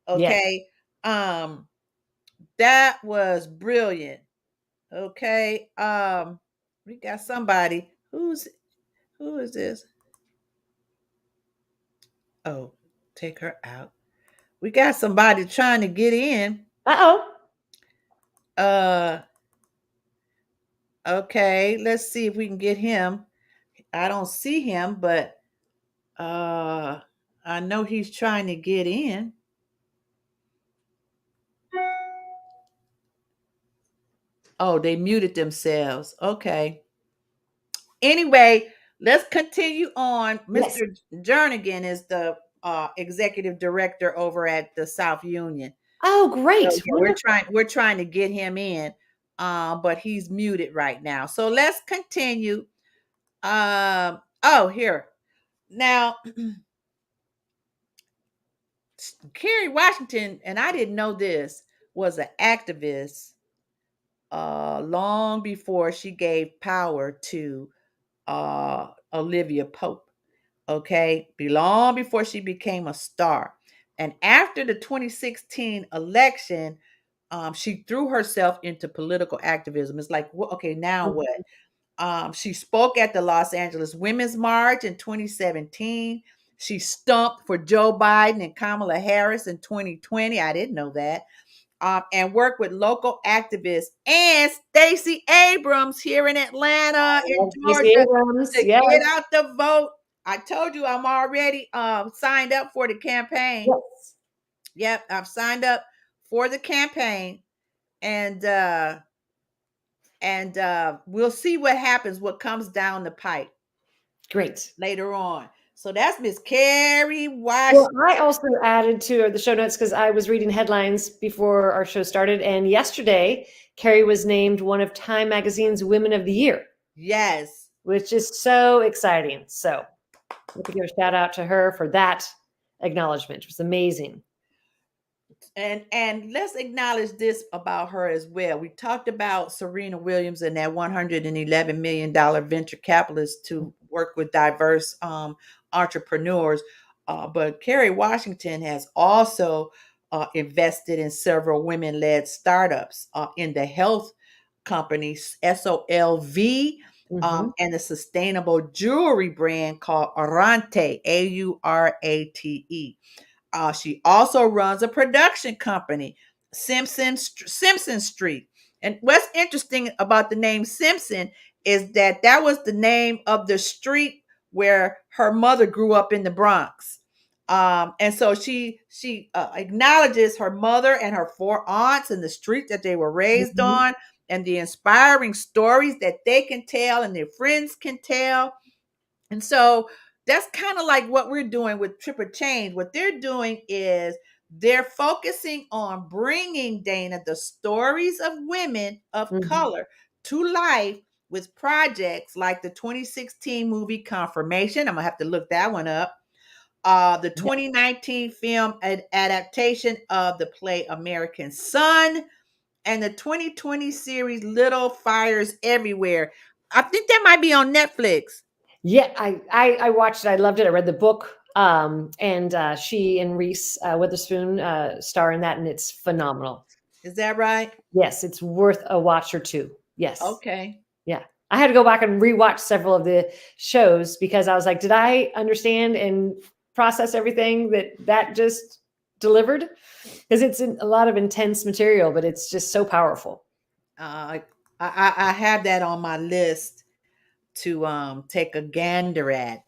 yes. Okay, um, that was brilliant. Okay, we got somebody who is this? Oh, take her out. We got somebody trying to get in. Uh-oh. Uh, okay, let's see if we can get him. I don't see him, but uh I know he's trying to get in. Oh, they muted themselves. Okay. Anyway, let's continue on. Yes. Mr. Jernigan is the executive director over at the South Union. Oh, So great. yeah, we're Wonderful. trying we're trying to get him in, but he's muted right now. So let's continue. Oh, here now, Kerry Washington, and I didn't know this, was an activist long before she gave power to Olivia Pope. Okay, long before she became a star, and after the 2016 election, she threw herself into political activism. It's like, okay, now what? Mhm. She spoke at the Los Angeles Women's March in 2017. She stumped for Joe Biden and Kamala Harris in 2020. I didn't know that. And worked with local activists and Stacey Abrams here in Atlanta, in Love Stacey Georgia, Abrams. to Yes. get out the vote. I told you I'm already signed up for the campaign. Yes. Yep, I've signed up for the campaign, and we'll see what happens, what comes down the pipe Great. later on. So that's Miss Kerry Well, Washington. I also added to the show notes because I was reading headlines before our show started. And yesterday, Carrie was named one of Time Magazine's Women of the Year, Yes. which is so exciting. So I have to give a shout out to her for that acknowledgement. It was amazing. And let's acknowledge this about her as well. We talked about Serena Williams and that $111 million venture capitalist to work with diverse entrepreneurs. But Kerry Washington has also invested in several women led startups in the health companies SOLV, Mm-hmm. and the sustainable jewelry brand called Arante, Aurate. She also runs a production company, Simpson Street. And what's interesting about the name Simpson is that that was the name of the street where her mother grew up in the Bronx. And so she acknowledges her mother and her four aunts and the street that they were raised Mm-hmm. on, and the inspiring stories that they can tell and their friends can tell. And so that's kind of like what we're doing with Triple Change. What they're doing is they're focusing on bringing, Dana, the stories of women of Mm-hmm. color to life with projects like the 2016 movie Confirmation. I'm going to have to look that one up. The Yeah. 2019 film adaptation of the play American Son, and the 2020 series Little Fires Everywhere. I think that might be on Netflix. Yeah, I watched it. I loved it. I read the book. And she and Reese Witherspoon star in that, and it's phenomenal. Is that right? Yes, it's worth a watch or two. Yes. Okay. Yeah. I had to go back and rewatch several of the shows because I was like, did I understand and process everything that just delivered? Because it's a lot of intense material, but it's just so powerful. Uh, I have that on my list to take a gander at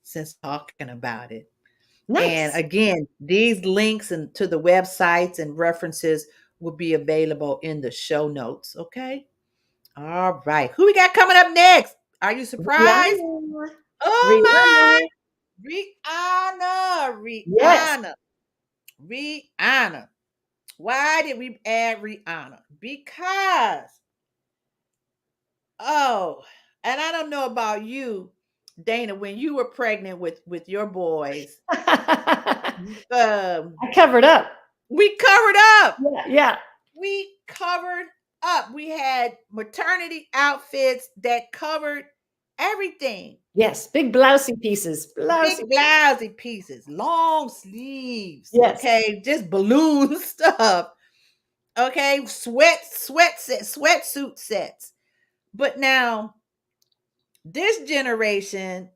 since talking about it. And Nice. again, these links and to the websites and references will be available in the show notes. Okay. All right. Who we got coming up next? Are you surprised? Rihanna. Oh my. Rihanna. Rihanna. Yes. Rihanna. Rihanna. Why did we add Rihanna? Because, oh, and I don't know about you, Dana, when you were pregnant with your boys, I um, covered up. we covered up. Yeah. Yeah. We covered up. We had maternity outfits that covered everything. Yes. Big blousy pieces. Big Blousy. blousy pieces, long sleeves, Yes. okay, just balloon stuff, okay, sweatsuit sets. But now this generation,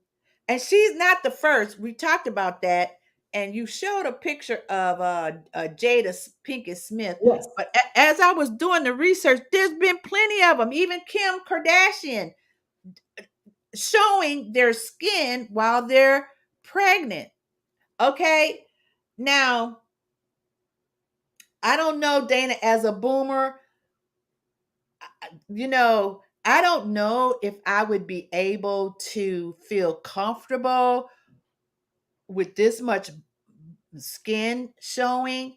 and she's not the first. We talked about that, and you showed a picture of Jada Pinkett Smith. Yes. But as I was doing the research, there's been plenty of them. Even Kim Kardashian showing their skin while they're pregnant. Okay, now I don't know, Dana, as a boomer, I don't know if I would be able to feel comfortable with this much skin showing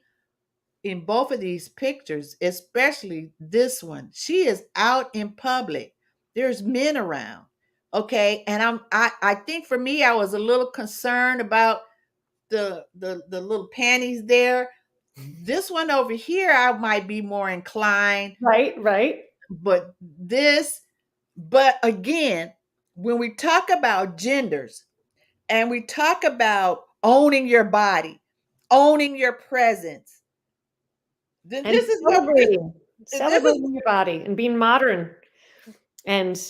in both of these pictures, especially this one. She is out in public. There's men around. Okay. And I think for me, I was a little concerned about the little panties there. This one over here, I might be more inclined, Right. Right. but but again, when we talk about genders, and we talk about owning your body, owning your presence. Then And this is what this is. celebrating your body and being modern and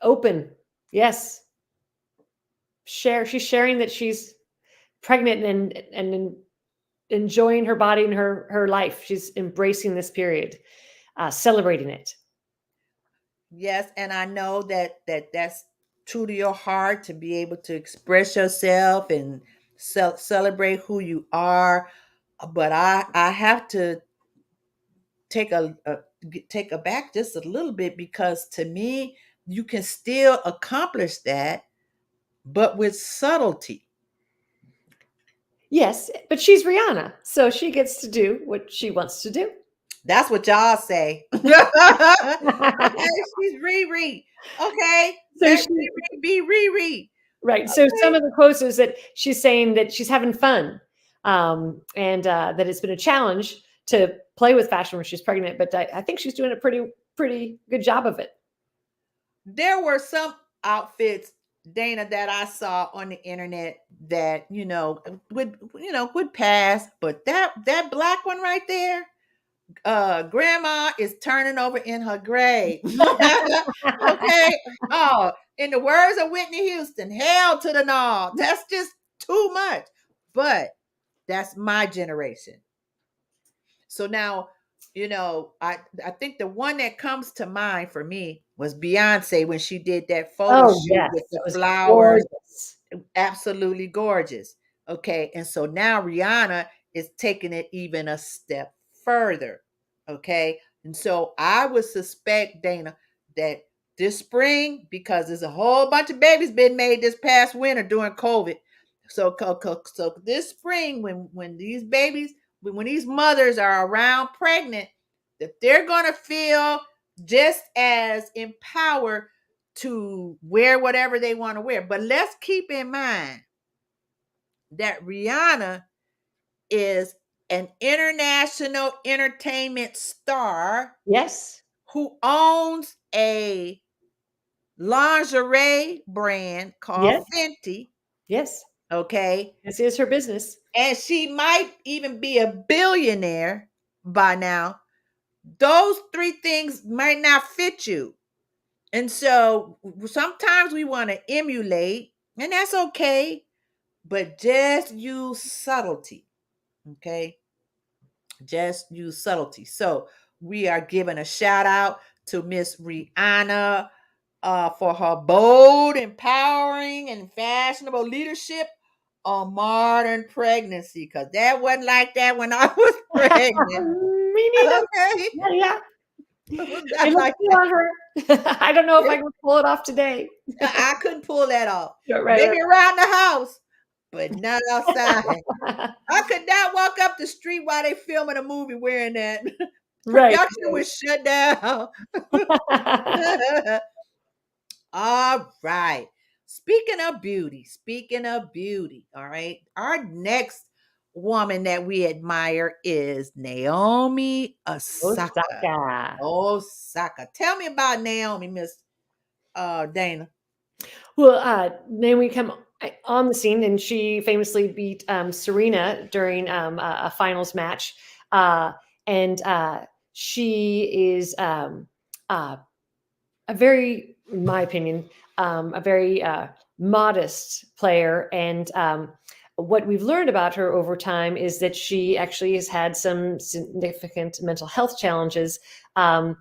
open. Yes. She's sharing that she's pregnant and enjoying her body and her life. She's embracing this period, celebrating it. Yes, and I know that's true to your heart to be able to express yourself and celebrate who you are. But I have to take take a back just a little bit, because to me you can still accomplish that, but with subtlety. Yes, but she's Rihanna, so she gets to do what she wants to do. That's what y'all say. Okay, she's Riri. Okay, So let she Riri be Riri. right. So some Okay. of the quotes is that she's saying that she's having fun. and that it's been a challenge to play with fashion when she's pregnant. But I think she's doing a pretty good job of it. There were some outfits, Dana, that I saw on the internet that would pass, but that black one right there, grandma is turning over in her grave. Okay. Oh, in the words of Whitney Houston, hell to the no. That's just too much. But that's my generation. So now, I think the one that comes to mind for me was Beyonce when she did that photo shoot with the flowers. Gorgeous. Absolutely gorgeous. Okay. And so now Rihanna is taking it even a step further. Okay. And so I would suspect, Dana, that this spring, because there's a whole bunch of babies been made this past winter during COVID. So this spring, when these babies, when these mothers are around pregnant, that they're going to feel just as empowered to wear whatever they want to wear. But let's keep in mind that Rihanna is an international entertainment star. Yes. Who owns a lingerie brand called Fenty. Yes. Okay. This is her business. And she might even be a billionaire by now. Those three things might not fit you. And so sometimes we want to emulate, and that's okay, but just use subtlety. Okay. Just use subtlety. So we are giving a shout out to Miss Rihanna for her bold, empowering, and fashionable leadership on modern pregnancy, because that wasn't like that when I was pregnant. Me neither. Okay. Yeah. It like on her. I don't know if I can pull it off today. I couldn't pull that off. Right, maybe around the house, but not outside. I could not walk up the street while they filming a movie wearing that. Production was shut down. All right. Speaking of beauty, all right. Our next woman that we admire is Naomi Osaka. Osaka. Tell me about Naomi, Miss Dana. Well, Naomi come on the scene, and she famously beat Serena during a finals match, and she is a very, in my opinion, a very modest player. And what we've learned about her over time is that she actually has had some significant mental health challenges, and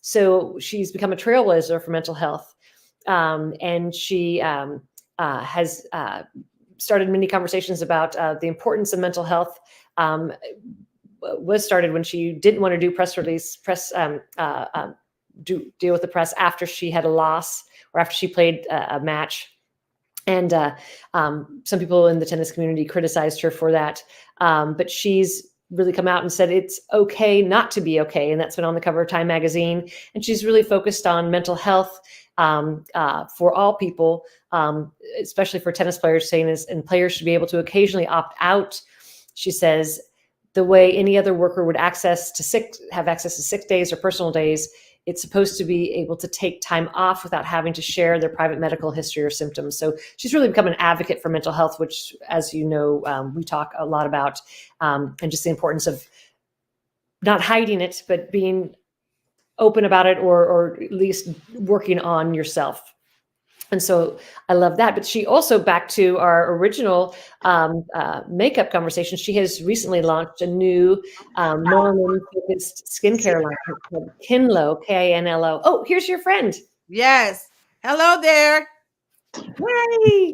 so she's become a trailblazer for mental health. And she has started many conversations about the importance of mental health. Was started when she didn't want to do deal with the press after she had a loss or after she played a match. And some people in the tennis community criticized her for that. But she's really come out and said it's okay not to be okay. And that's been on the cover of Time magazine. And she's really focused on mental health for all people, especially for tennis players, saying and players should be able to occasionally opt out. She says the way any other worker would have access to sick days or personal days, it's supposed to be able to take time off without having to share their private medical history or symptoms. So she's really become an advocate for mental health, which, as you know, we talk a lot about, and just the importance of not hiding it, but being open about it, or at least working on yourself. And so I love that. But she also, back to our original makeup conversation, she has recently launched a new melanin-focused skincare line called Kinlo, Kinlo. Oh, here's your friend. Yes. Hello there. Hi.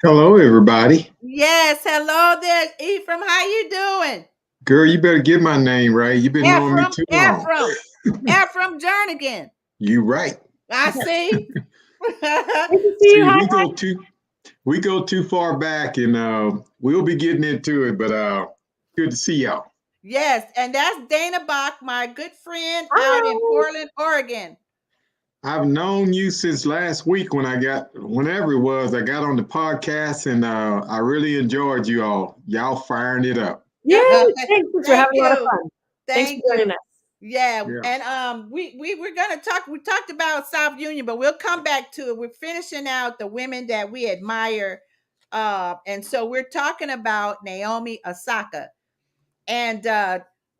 Hello, everybody. Yes. Hello there, Ephraim. How you doing? Girl, you better get my name right. You've been knowing me too long. Ephraim Jernigan. You right. I see. See, we go too far back, and we'll be getting into it, but good to see y'all. Yes, and that's Dana Bach, my good friend out in Portland, Oregon. I've known you since last week when whenever it was, I got on the podcast and I really enjoyed you all. Y'all firing it up. Yay! Uh, Thanks. We're Thank having a lot of you. fun. Thanks for Thank joining you. us. Yeah, Yeah. and we were gonna talk. We talked about South Union, but we'll come back to it. We're finishing out the women that we admire, and so we're talking about Naomi Osaka, and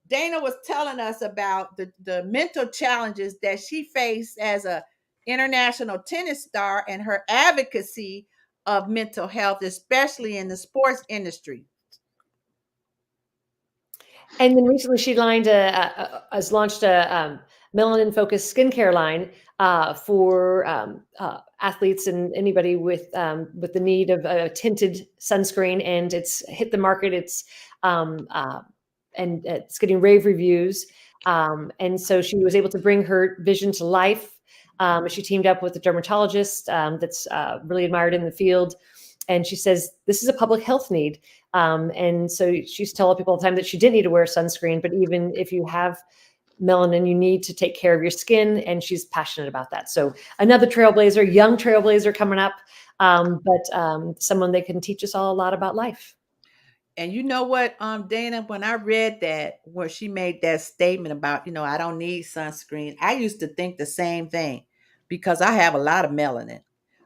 Dana was telling us about the mental challenges that she faced as a international tennis star and her advocacy of mental health, especially in the sports industry. And then recently, she has launched a melanin-focused skincare line for athletes and anybody with the need of a tinted sunscreen. And it's hit the market. And it's getting rave reviews. And so she was able to bring her vision to life. She teamed up with a dermatologist that's really admired in the field. And she says, this is a public health need. And so she used to tell people all the time that she didn't need to wear sunscreen, but even if you have melanin, you need to take care of your skin. And she's passionate about that. So another trailblazer, young trailblazer coming up, but someone that can teach us all a lot about life. And you know what, Dana, when I read that, where she made that statement about, I don't need sunscreen, I used to think the same thing because I have a lot of melanin.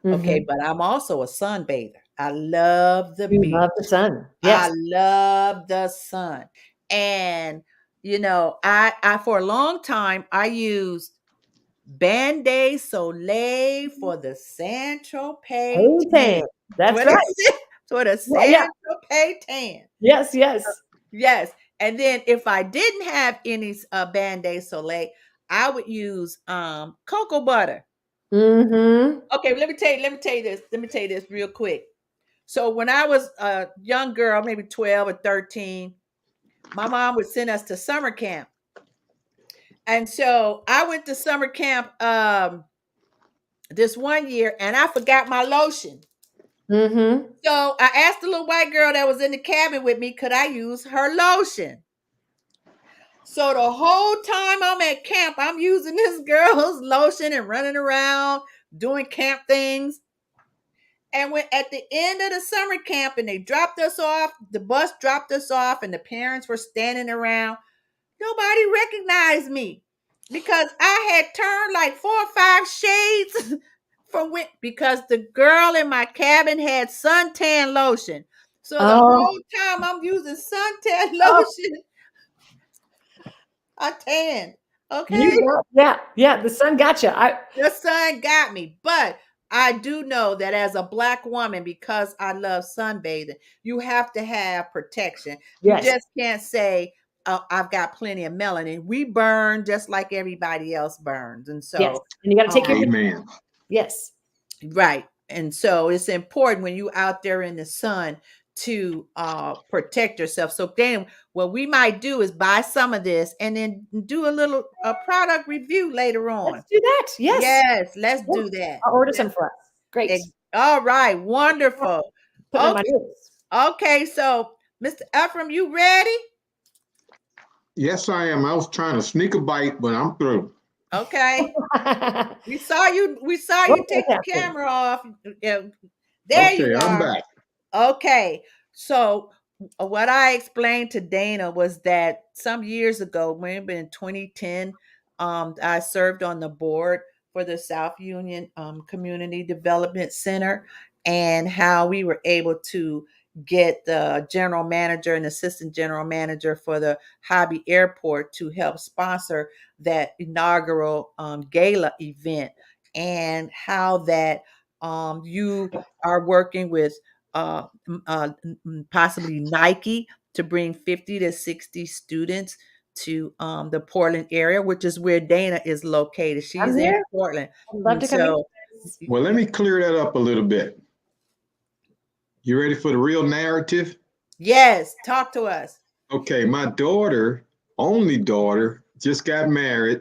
Okay, Mm-hmm. but I'm also a sunbather. I love the You beach. love the sun. I Yes. love the sun. And I for a long time I used Band-Aid Soleil for the Central Pay Hey, tan. tan. That's For right. the Yeah, yeah. Central Pay tan. Yes, yes. Yes. And then if I didn't have any Band-Aid Soleil, I would use cocoa butter. Mm-hmm. Okay, let me tell you this. Let me tell you this real quick. So when I was a young girl, maybe 12 or 13, my mom would send us to summer camp. And so I went to summer camp this one year and I forgot my lotion. Mm-hmm. So I asked the little white girl that was in the cabin with me, could I use her lotion? So the whole time I'm at camp, I'm using this girl's lotion and running around doing camp things. And when at the end of the summer camp and they dropped us off, the bus dropped us off and the parents were standing around, nobody recognized me because I had turned like 4 or 5 shades from because the girl in my cabin had suntan lotion. So the Oh, whole time I'm using suntan oh, lotion, I tanned. Okay. yeah. The sun got you. The sun got me, but I do know that as a black woman, because I love sunbathing, you have to have protection. You Yes, just can't say, oh, I've got plenty of melanin. We burn just like everybody else burns. And yes. so, And you got to take your Amen. yes. right. And so it's important when you out there in the sun to protect yourself. So then what we might do is buy some of this and then do a little product review later on. Let's do that. Yes. Yes, let's Yeah. do that. I'll order some for us. Great. All right, wonderful. Put it in my Okay, notes. okay. So, Mr. Ephraim, you ready? Yes, I am. I was trying to sneak a bite, but I'm through. Okay. We saw you. We saw Well, you take the fantastic. camera off. There Okay, you I'm are. back. Okay. So, what I explained to Dana was that some years ago, maybe in 2010, I served on the board for the South Union Community Development Center, and how we were able to get the general manager and assistant general manager for the Hobby Airport to help sponsor that inaugural gala event, and how that you are working with possibly Nike to bring 50 to 60 students to the Portland area, which is where Dana is located. I'm She's in here. Portland. I'd love And to come in. so, Well, let me clear that up a little bit. You ready for the real narrative? yes, talk to us. Okay, my daughter, only daughter, just got married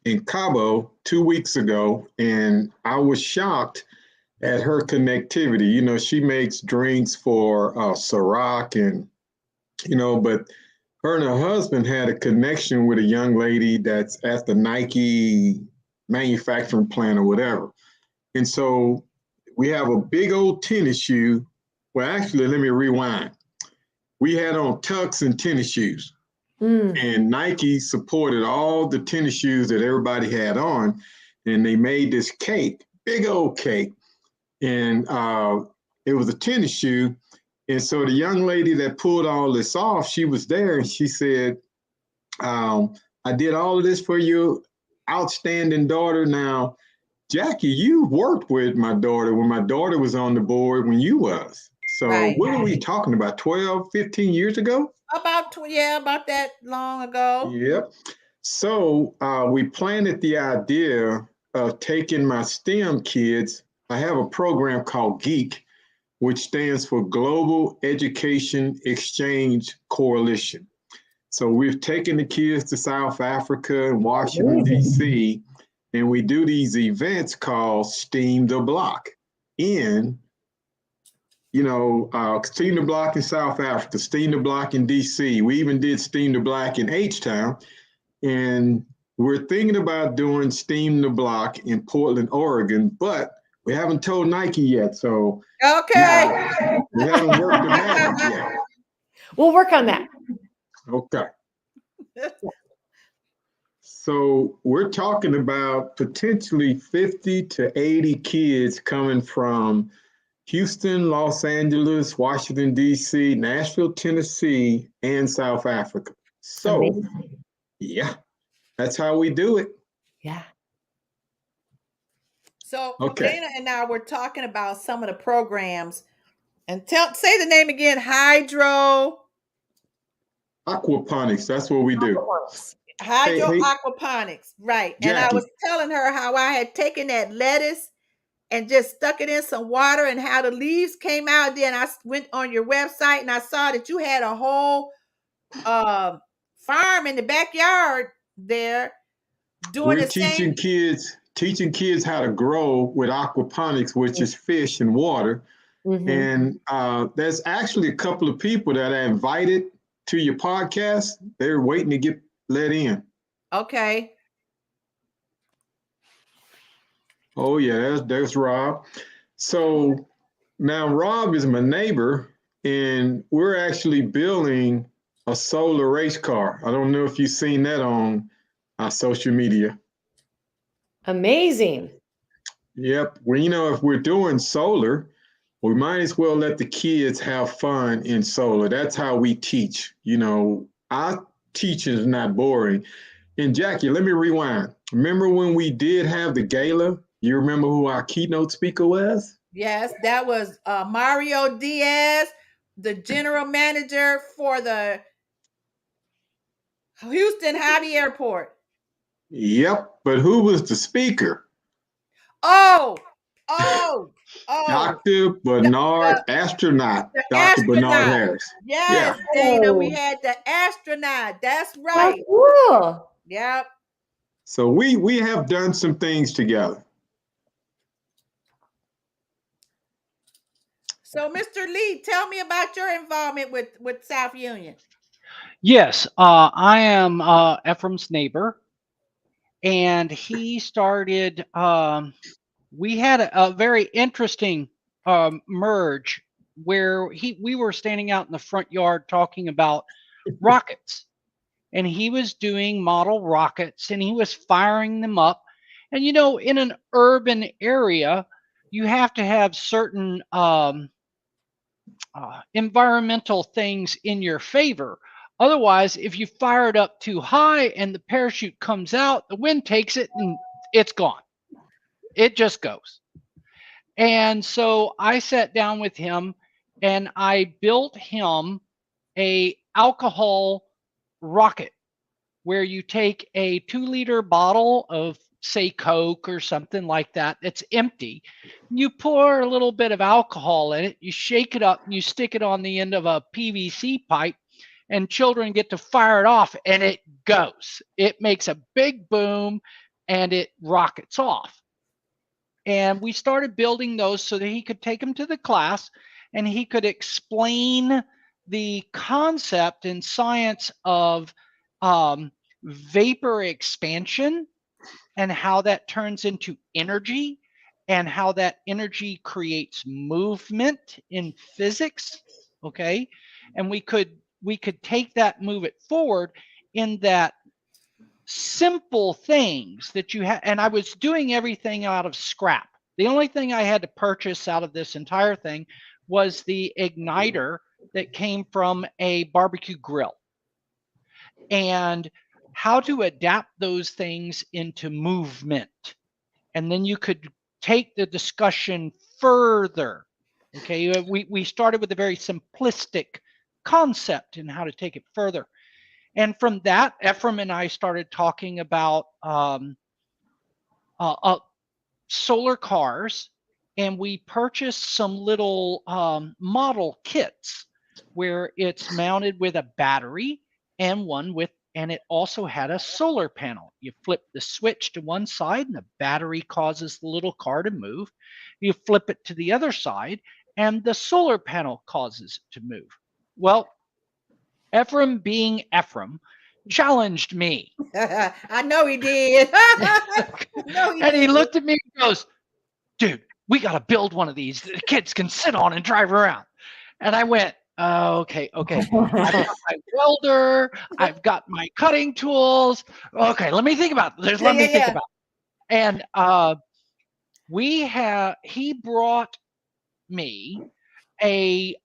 in Cabo 2 weeks ago, and I was shocked at her connectivity. You know, she makes drinks for Ciroc and, but her and her husband had a connection with a young lady that's at the manufacturing plant or whatever. And so we have a big old tennis shoe. Well, actually, let me rewind. We had on Tux and tennis shoes. And Nike supported all the tennis shoes that everybody had on. And they made this cake, big old cake. And it was a tennis shoe. And so the young lady that pulled all this off, she was there and she said, I did all of this for your outstanding daughter. Now, Jackie, you worked with my daughter when my daughter was on the board when you was. So what are we talking about, 12, 15 years ago? About that long ago. Yep. So we planted the idea of taking my STEM kids. I have a program called GEEK, which stands for Global Education Exchange Coalition. So we've taken the kids to South Africa and Washington, D.C., and we do these events called Steam the Block in, Steam the Block in South Africa, Steam the Block in D.C. We even did Steam the Block in H-Town. And we're thinking about doing Steam the Block in Portland, Oregon, but we haven't told Nike yet. So okay, we haven't worked the magic yet. We'll work on that. Okay. So we're talking about potentially 50 to 80 kids coming from Houston, Los Angeles, Washington, D.C., Nashville, Tennessee, and South Africa. So, amazing. Yeah, that's how we do it. Yeah. So Dana and I were talking about some of the programs, and say the name again. Aquaponics. That's what we do. Aquaponics, right? Jackie. And I was telling her how I had taken that lettuce and just stuck it in some water, and how the leaves came out. Then I went on your website and I saw that you had a whole farm in the backyard there doing We're teaching kids how to grow with aquaponics, which is fish and water. And there's actually a couple of people that I invited to your podcast. They're waiting to get let in. Okay. Oh yeah, there's Rob. So now Rob is my neighbor, and we're actually building a solar race car. I don't know if you've seen that on our social media. Amazing. Yep. Well, if we're doing solar, we might as well let the kids have fun in solar. That's how we teach. Our teaching is not boring. And Jackie, let me rewind. Remember when we did have the gala? You remember who our keynote speaker was? Yes, that was Mario Diaz, the general manager for the Houston Hobby Airport. Yep, but who was the speaker? Oh. Dr. Bernard, astronaut, Dr. Bernard Harris. Yes, yeah. Dana, we had the astronaut. That's right. That's cool. Yep. So we have done some things together. So, Mr. Lee, tell me about your involvement with South Union. Yes, I am Ephraim's neighbor, and he started. We had a very interesting merge where we were standing out in the front yard talking about rockets, and he was doing model rockets, and he was firing them up. And in an urban area, you have to have certain environmental things in your favor. Otherwise, if you fire it up too high and the parachute comes out, the wind takes it and it's gone. It just goes. And so I sat down with him and I built him a alcohol rocket where you take a 2-liter bottle of, say, Coke or something like that that's empty. You pour a little bit of alcohol in it, you shake it up, and you stick it on the end of a PVC pipe, and children get to fire it off, and it goes. It makes a big boom, and it rockets off. And we started building those so that he could take them to the class, and he could explain the concept and science of vapor expansion and how that turns into energy and how that energy creates movement in physics. Okay. And we could take that, move it forward in that simple things that you have. And I was doing everything out of scrap. The only thing I had to purchase out of this entire thing was the igniter that came from a barbecue grill, and how to adapt those things into movement. And then you could take the discussion further. Okay, we started with a very simplistic concept and how to take it further. And from that, Ephraim and I started talking about solar cars, and we purchased some little model kits where it's mounted with a battery and and it also had a solar panel. You flip the switch to one side and the battery causes the little car to move. You flip it to the other side and the solar panel causes it to move. Well, Ephraim, being Ephraim, challenged me. I know he did. And he looked at me and goes, dude, we got to build one of these that the kids can sit on and drive around. And I went, okay. I've got my welder. I've got my cutting tools. Okay, let me think about this. Let me think about it. And he brought me a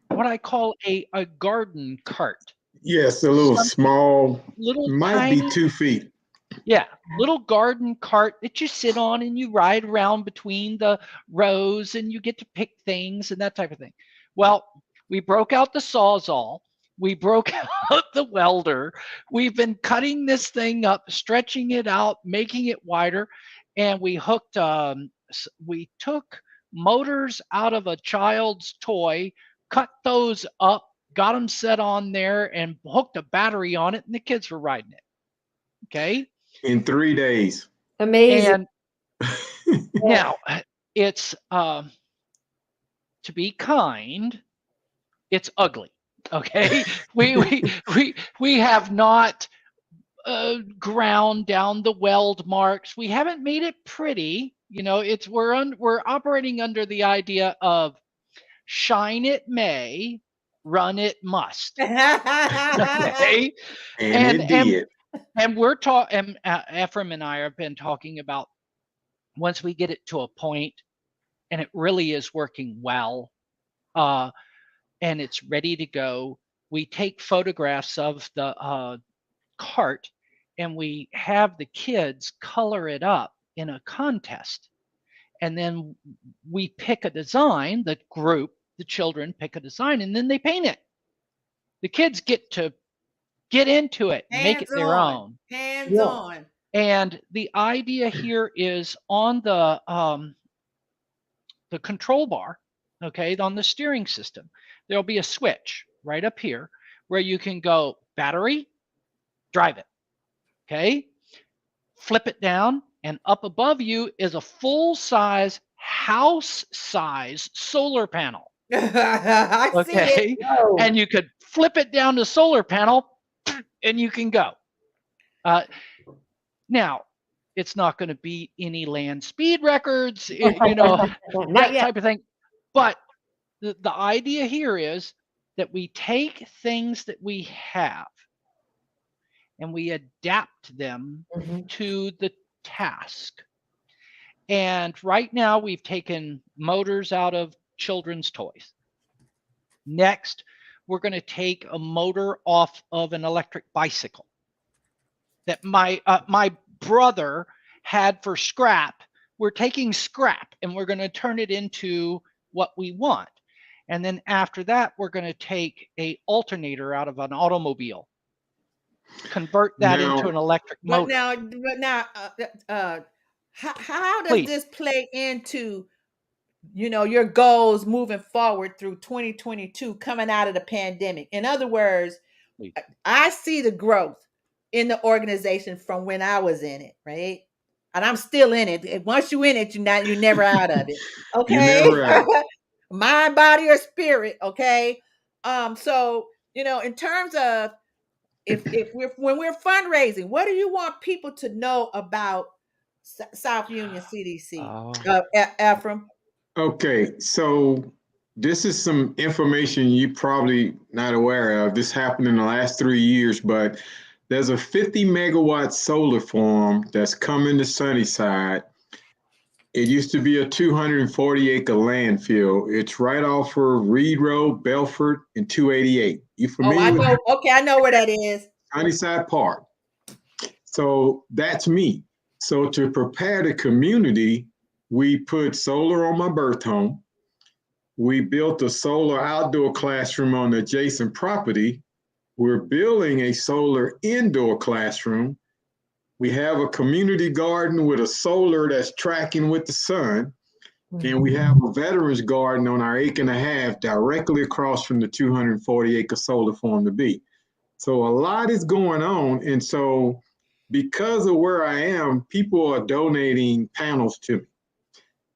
what I call a garden cart. Yes, a little small, might tiny, be 2 feet. Yeah, little garden cart that you sit on and you ride around between the rows and you get to pick things and that type of thing. Well, we broke out the Sawzall. We broke out the welder. We've been cutting this thing up, stretching it out, making it wider. And we hooked, we took motors out of a child's toy, cut those up, got them set on there and hooked a battery on it, and the kids were riding it. Okay. In 3 days. Amazing. And now it's, to be kind, it's ugly. Okay. We have not ground down the weld marks. We haven't made it pretty. You know, we're operating under the idea of shine it may, run it must. Okay. And it did. And we're talking, Ephraim and I have been talking about, once we get it to a point and it really is working well, and it's ready to go, we take photographs of the cart and we have the kids color it up in a contest. And then we pick a design, the children pick a design, and then they paint it. The kids get to get into it, make it their own. Hands on. And the idea here is on the control bar, okay, on the steering system, there'll be a switch right up here where you can go battery, drive it, okay, flip it down, and up above you is a full-size, house-size solar panel. I see it. And you could flip it down to solar panel, and you can go. Now, it's not going to beat any land speed records, you know, that type of thing. But the idea here is that we take things that we have and we adapt them to the task. And right now we've taken motors out of children's toys. Next, we're going to take a motor off of an electric bicycle that my brother had for scrap. We're taking scrap and we're going to turn it into what we want. And then after that, we're going to take a alternator out of an automobile, convert that into an electric motor. But now, how does this play into, you know, your goals moving forward through 2022, coming out of the pandemic? In other words, I see the growth in the organization from when I was in it, right? And I'm still in it. Once you're in it, you're never out of it. Okay. You're never out. Mind, body, or spirit. Okay. So, you know, in terms of when we're fundraising, what do you want people to know about South Union CDC? Ephraim. Okay, so this is some information you probably not aware of. This happened in the last 3 years, but there's a 50 megawatt solar farm that's coming to Sunnyside. It used to be a 240 acre landfill. It's right off of Reed Road, Belford, and 288. You familiar I with know. Okay, I know where that is. Sunnyside Park? So that's me. So to prepare the community, we put solar on my birth home. We built a solar outdoor classroom on the adjacent property. We're building a solar indoor classroom. We have a community garden with a solar that's tracking with the sun. And we have a veterans garden on our 1.5 acres directly across from the 240 acre solar farm to be. So a lot is going on. And so because of where I am, people are donating panels to me.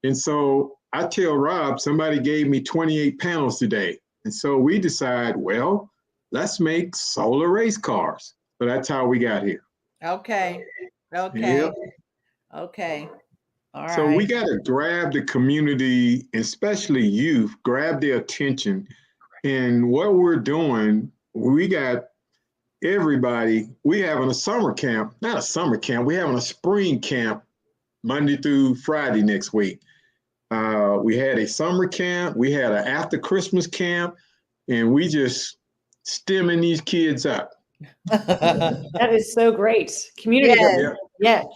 And so I tell Rob, somebody gave me 28 panels today. And so we decide, well, let's make solar race cars. So that's how we got here. Okay. Yep. Okay. All right. So we got to grab the community, especially youth, grab their attention. And what we're doing, we got everybody, we having a summer camp, not a summer camp, we're having a spring camp Monday through Friday next week. We had a summer camp, we had an after Christmas camp, and we just stemming these kids up. That is so great. Community. Yes.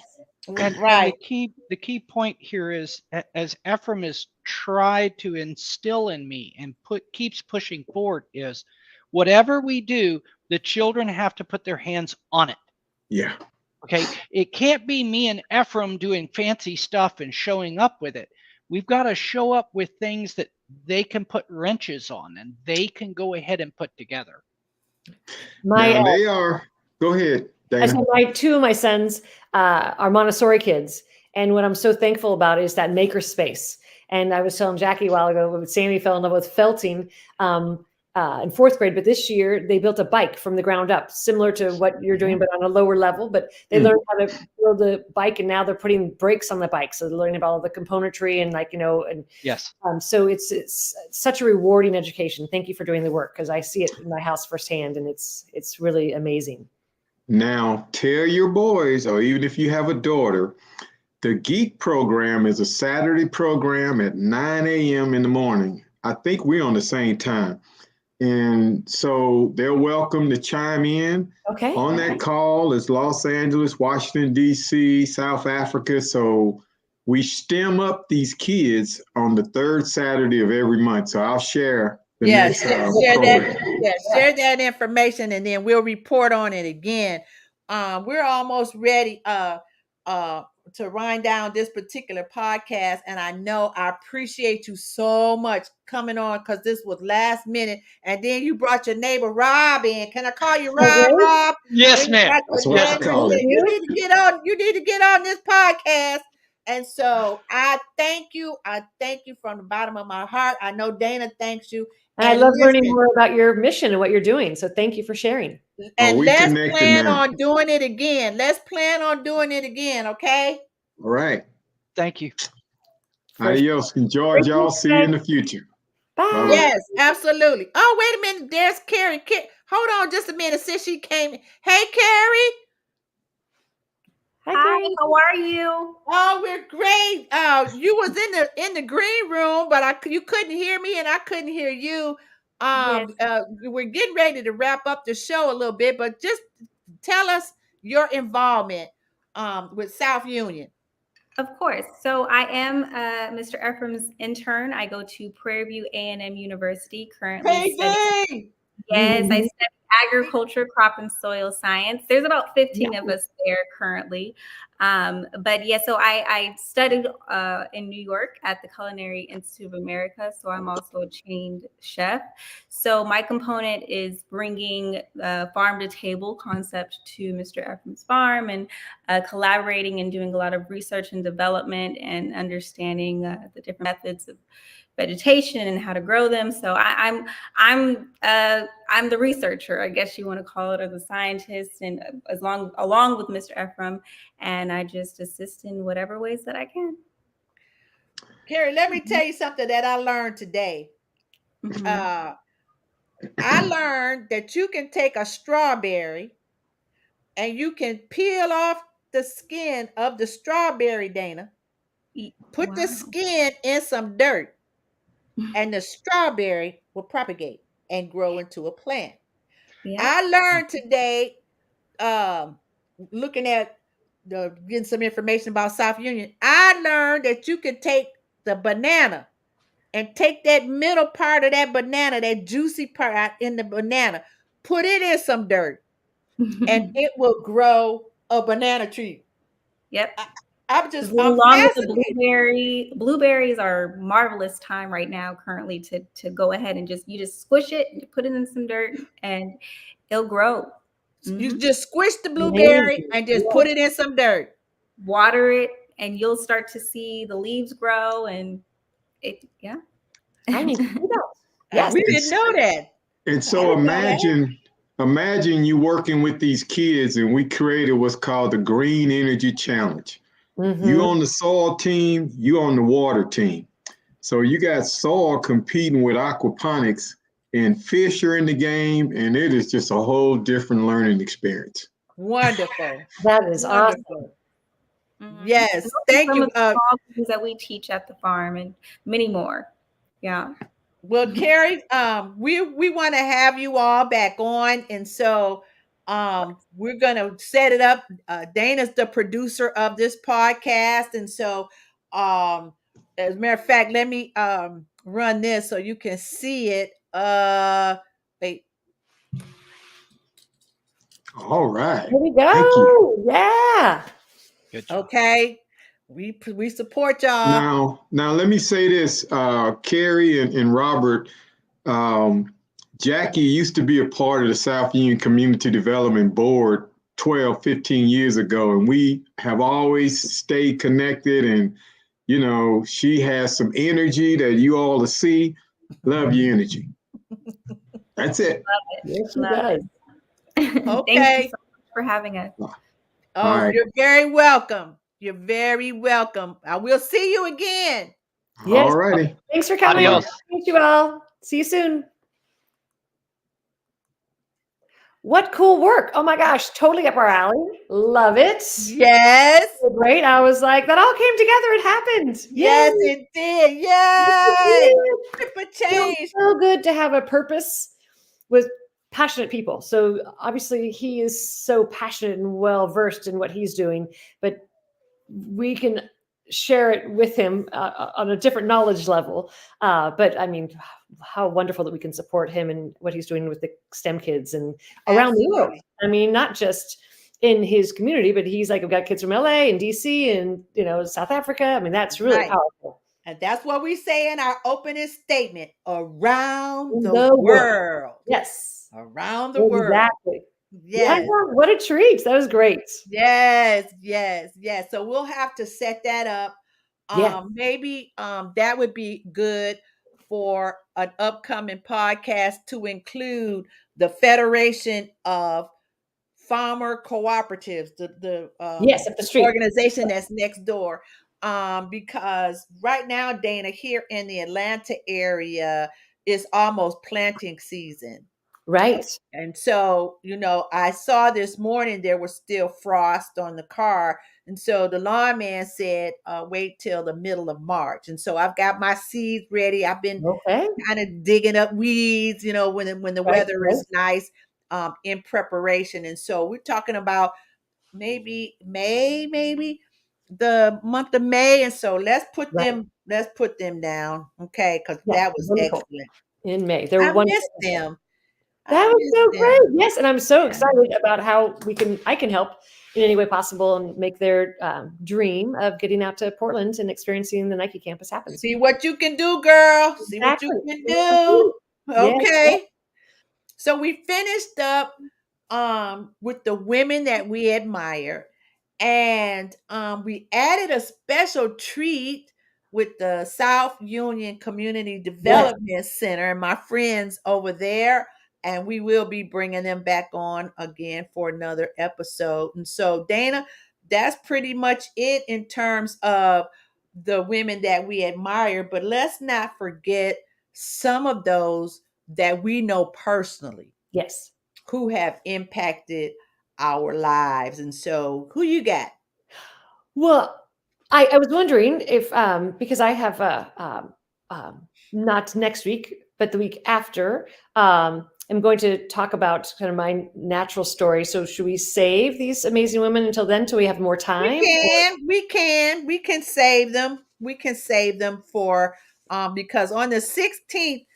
And Right. the key point here is, as Ephraim has tried to instill in me and keeps pushing forward, is whatever we do, the children have to put their hands on it. Yeah. Okay. It can't be me and Ephraim doing fancy stuff and showing up with it. We've got to show up with things that they can put wrenches on and they can go ahead and put together. Now they are. Go ahead, Dana. So two of my sons are Montessori kids. And what I'm so thankful about is that maker space. And I was telling Jackie a while ago, when Sammy fell in love with felting in fourth grade, but this year they built a bike from the ground up, similar to what you're doing, but on a lower level. But they learned how to build the bike, and now they're putting brakes on the bike. So they're learning about all the componentry and and yes. So it's such a rewarding education. Thank you for doing the work, because I see it in my house firsthand, and it's really amazing. Now tell your boys, or even if you have a daughter, the Geek program is a Saturday program at 9 a.m. in the morning. I think we're on the same time. And so they're welcome to chime in. Okay. On that call is Los Angeles, Washington, D.C., South Africa. So we stem up these kids on the third Saturday of every month. So I'll share the next share that information, and then we'll report on it again. We're almost ready to wind down this particular podcast, and I know I appreciate you so much coming on, because this was last minute, and then you brought your neighbor Rob in. Can I call you Rob? Rob? Yes, ma'am. That's what I call it. You need to get on. You need to get on this podcast. And so I thank you. I thank you from the bottom of my heart. I know Dana thanks you. And I love learning more about your mission and what you're doing. So thank you for sharing. And let's plan on doing it again. Let's plan on doing it again, okay? All right. Thank you. Adios. Enjoy, y'all. See you in the future. Bye. Yes, absolutely. Oh, wait a minute. There's Carrie. Hold on just a minute since she came. Hey, Carrie. Hi, how are you? Oh, we're great. You was in the green room, but you couldn't hear me and I couldn't hear you. Yes. We're getting ready to wrap up the show a little bit, but just tell us your involvement with South Union. Of course. So I am Mr. Ephraim's intern. I go to Prairie View A&M University currently. Yes, I study agriculture, crop and soil science. There's about 15 of us there currently. But yeah, so I studied in New York at the Culinary Institute of America. So I'm also a trained chef. So my component is bringing farm to table concept to Mr. Ephraim's farm, and collaborating and doing a lot of research and development and understanding the different methods of vegetation and how to grow them. So I I'm the researcher, I guess you want to call it, or the scientist, and along with Mr. Ephraim, and I just assist in whatever ways that I can. Carrie, let me tell you something that I learned today. Mhm. I learned that you can take a strawberry and you can peel off the skin of the strawberry, Dana. Put the Wow. skin in some dirt, and the strawberry will propagate and grow into a plant. Yeah. I learned today, um, looking at getting some information about South Union. I learned that you could take the banana and take that middle part of that banana, that juicy part out in the banana, put it in some dirt, and it will grow a banana tree. Yep. I'm Along with the fascinated. blueberries are marvelous time right now currently to go ahead and you just squish it and put it in some dirt and it'll grow. You just squish the blueberry and just put it in some dirt. Water it and you'll start to see the leaves grow and yeah. I need to do that. Yes. We didn't know that. And so imagine you working with these kids, and we created what's called the Green Energy Challenge. Mhm. You on the soil team, you on the water team. So you got soil competing with aquaponics, and fish are in the game, and it is just a whole different learning experience. Wonderful. That is Wonderful. awesome. Yes, thank Some you. of the small things that we teach at the farm and many more. Yeah. Well, Carrie, we want to have you all back on, and so we're gonna set it up. Dana's the producer of this podcast, and so as a matter of fact, let me run this so you can see it. Wait. All right. There we go. Thank you. Yeah. Good job. Okay. We support y'all. Now let me say this, Kerry and Robert, Jackie used to be a part of the South Union Community Development Board 12, 15 years ago, and we have always stayed connected, and you know, she has some energy that you all to see. Love your energy. That's it. Yes, she does. Thank you Okay. so much for having us. Oh, right. You're very welcome. You're very welcome. I will see you again. Yes. All righty. Thanks for coming. Adios. Thank you all. See you soon. What cool work. Oh my gosh, totally up our alley. Love it. Yes. Great. I was like, that all came together. It happened. Yes, Yay. it did. Yes, Yay. it did. Trip of It feels change. so good to have a purpose with passionate people. So obviously he is so passionate and well versed in what he's doing, but we can share it with him on a different knowledge level. But I mean, how wonderful that we can support him and what he's doing with the STEM kids and around the world. I mean, not just in his community, but he's like, we've got kids from LA and DC and, you know, South Africa. I mean, that's really powerful. And that's what we say in our opening statement, around The the world. world. Yes. Around the world. Exactly. Yes. Yeah, what a treat. That was great. Yes, yes, yes. So we'll have to set that up. Yeah. Maybe that would be good for an upcoming podcast to include the Federation of Farmer Cooperatives, Yes, up the street. organization that's next door. Because right now, Dana, here in the Atlanta area, is almost planting season. Right. And so, you know, I saw this morning there was still frost on the car. And so the lawn man said, wait till the middle of March. And so I've got my seeds ready. I've been kind of digging up weeds, you know, when the weather is nice, in preparation. And so we're talking about maybe the month of May. And so let's put them down. Okay. Because that was excellent. In May. They're I wonderful. missed them. That was so great. Yes, and I'm so excited about how I can help in any way possible and make their dream of getting out to Portland and experiencing the Nike campus happen. See what you can do, girl. See what you can do. Okay. Yes. So we finished up with the women that we admire, and we added a special treat with the South Union Community Development Center and my friends over there. and we will be bringing them back on again for another episode. And so, Dana, that's pretty much it in terms of the women that we admire. But let's not forget some of those that we know personally. Yes. Who have impacted our lives. And so, who you got? Well, I was wondering if, because I have not next week, but the week after, I'm going to talk about kind of my natural story. So should we save these amazing women until then, till we have more time? We can save them. We can save them for, because on the 16th,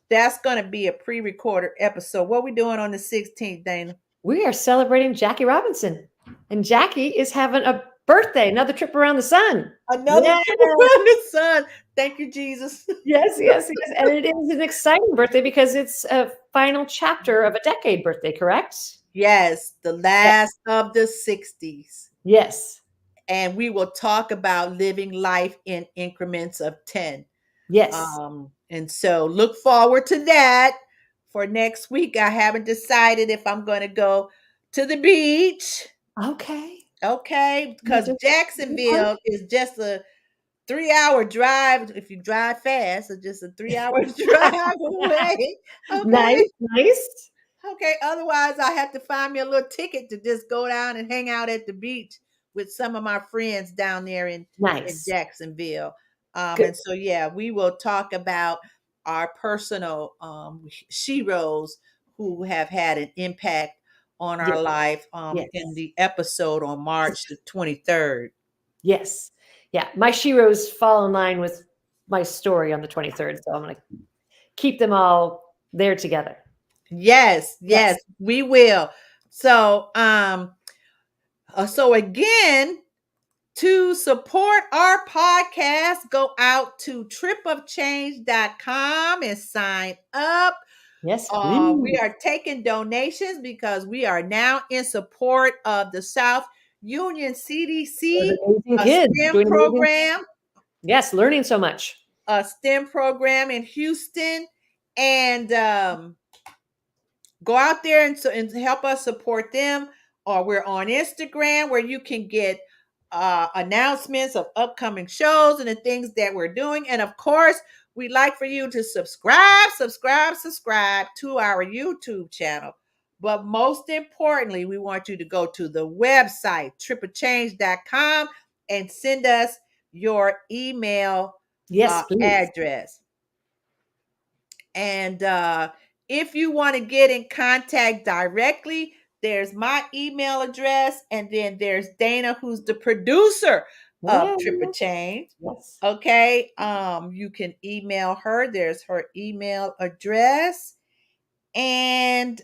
that's going to be a pre-recorded episode. What are we doing on the 16th, Dana? We are celebrating Jackie Robinson, and Jackie is having a birthday, another trip around the sun. Another trip around the sun. Thank you, Jesus. Yes. And it is an exciting birthday because it's a final chapter of a decade birthday, correct? Yes, the last of the 60s. Yes. And we will talk about living life in increments of 10. Yes. And so look forward to that for next week. I haven't decided if I'm going to go to the beach. Okay. Because Jacksonville is just a 3-hour drive. If you drive fast, it's just a 3-hour drive away. Okay. Nice. Okay. Otherwise, I have to find me a little ticket to just go down and hang out at the beach with some of my friends down there in Jacksonville. And so, we will talk about our personal sheroes who have had an impact on our life in the episode on March the 23rd. Yes. Yeah. My sheroes fall in line with my story on the 23rd. So I'm going to keep them all there together. Yes, we will. So, again, to support our podcast, go out to tripofchange.com and sign up. Yes, we are taking donations because we are now in support of the South Union CDC STEM program. Yes, learning so much. A STEM program in Houston, and go out there and help us support them. Or we're on Instagram where you can get announcements of upcoming shows and the things that we're doing. And of course, we'd like for you to subscribe to our YouTube channel. But most importantly, we want you to go to the website, tripofchange.com, and send us your email address. And if you want to get in contact directly, there's my email address, and then there's Dana, who's the producer of Trip of Change. Yes. Okay. You can email her. There's her email address. And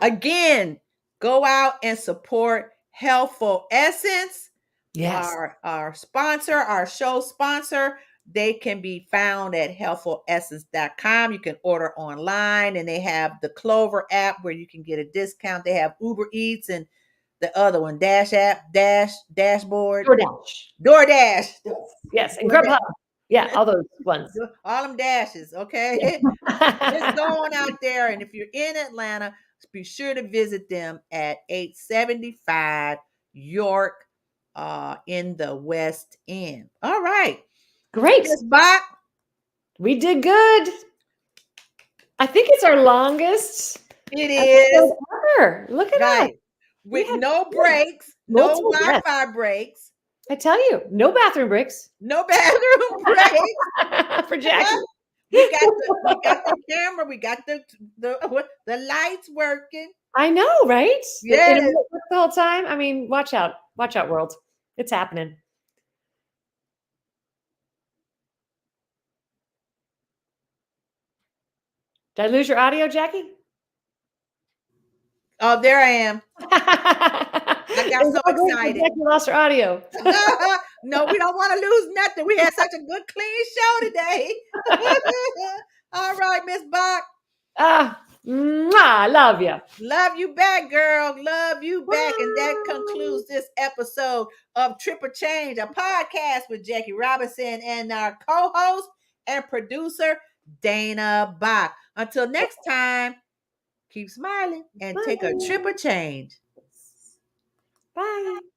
again, go out and support Healthful Essence. Yes. Our sponsor, our show sponsor. They can be found at healthfulessence.com. You can order online, and they have the Clover app where you can get a discount. They have Uber Eats and the other one, Dashboard. DoorDash. Yes, and Grubhub. Yeah, all those ones. All them dashes, okay? Just go on out there, and if you're in Atlanta, be sure to visit them at 875 York in the West End. All right. Great. Ms. Bach. We did good. I think it's our longest. It is. Ever. Look at us. With no breaks, no Wi-Fi breaks. I tell you, no bathroom breaks. No bathroom breaks. For Jackie. We got the camera. We got the lights working. I know, right? Yeah. The whole time. I mean, watch out, world. It's happening. Did I lose your audio, Jackie? Oh, there I am. I got so excited. Jackie lost her audio. No, we don't want to lose nothing. We had such a good, clean show today. All right, Miss Bach. I love you. Love you back, girl. Love you back. And that concludes this episode of Trip of Change, a podcast with Jackie Robinson and our co-host and producer, Dana Bach. Until next time, keep smiling and take a trip of change. Bye.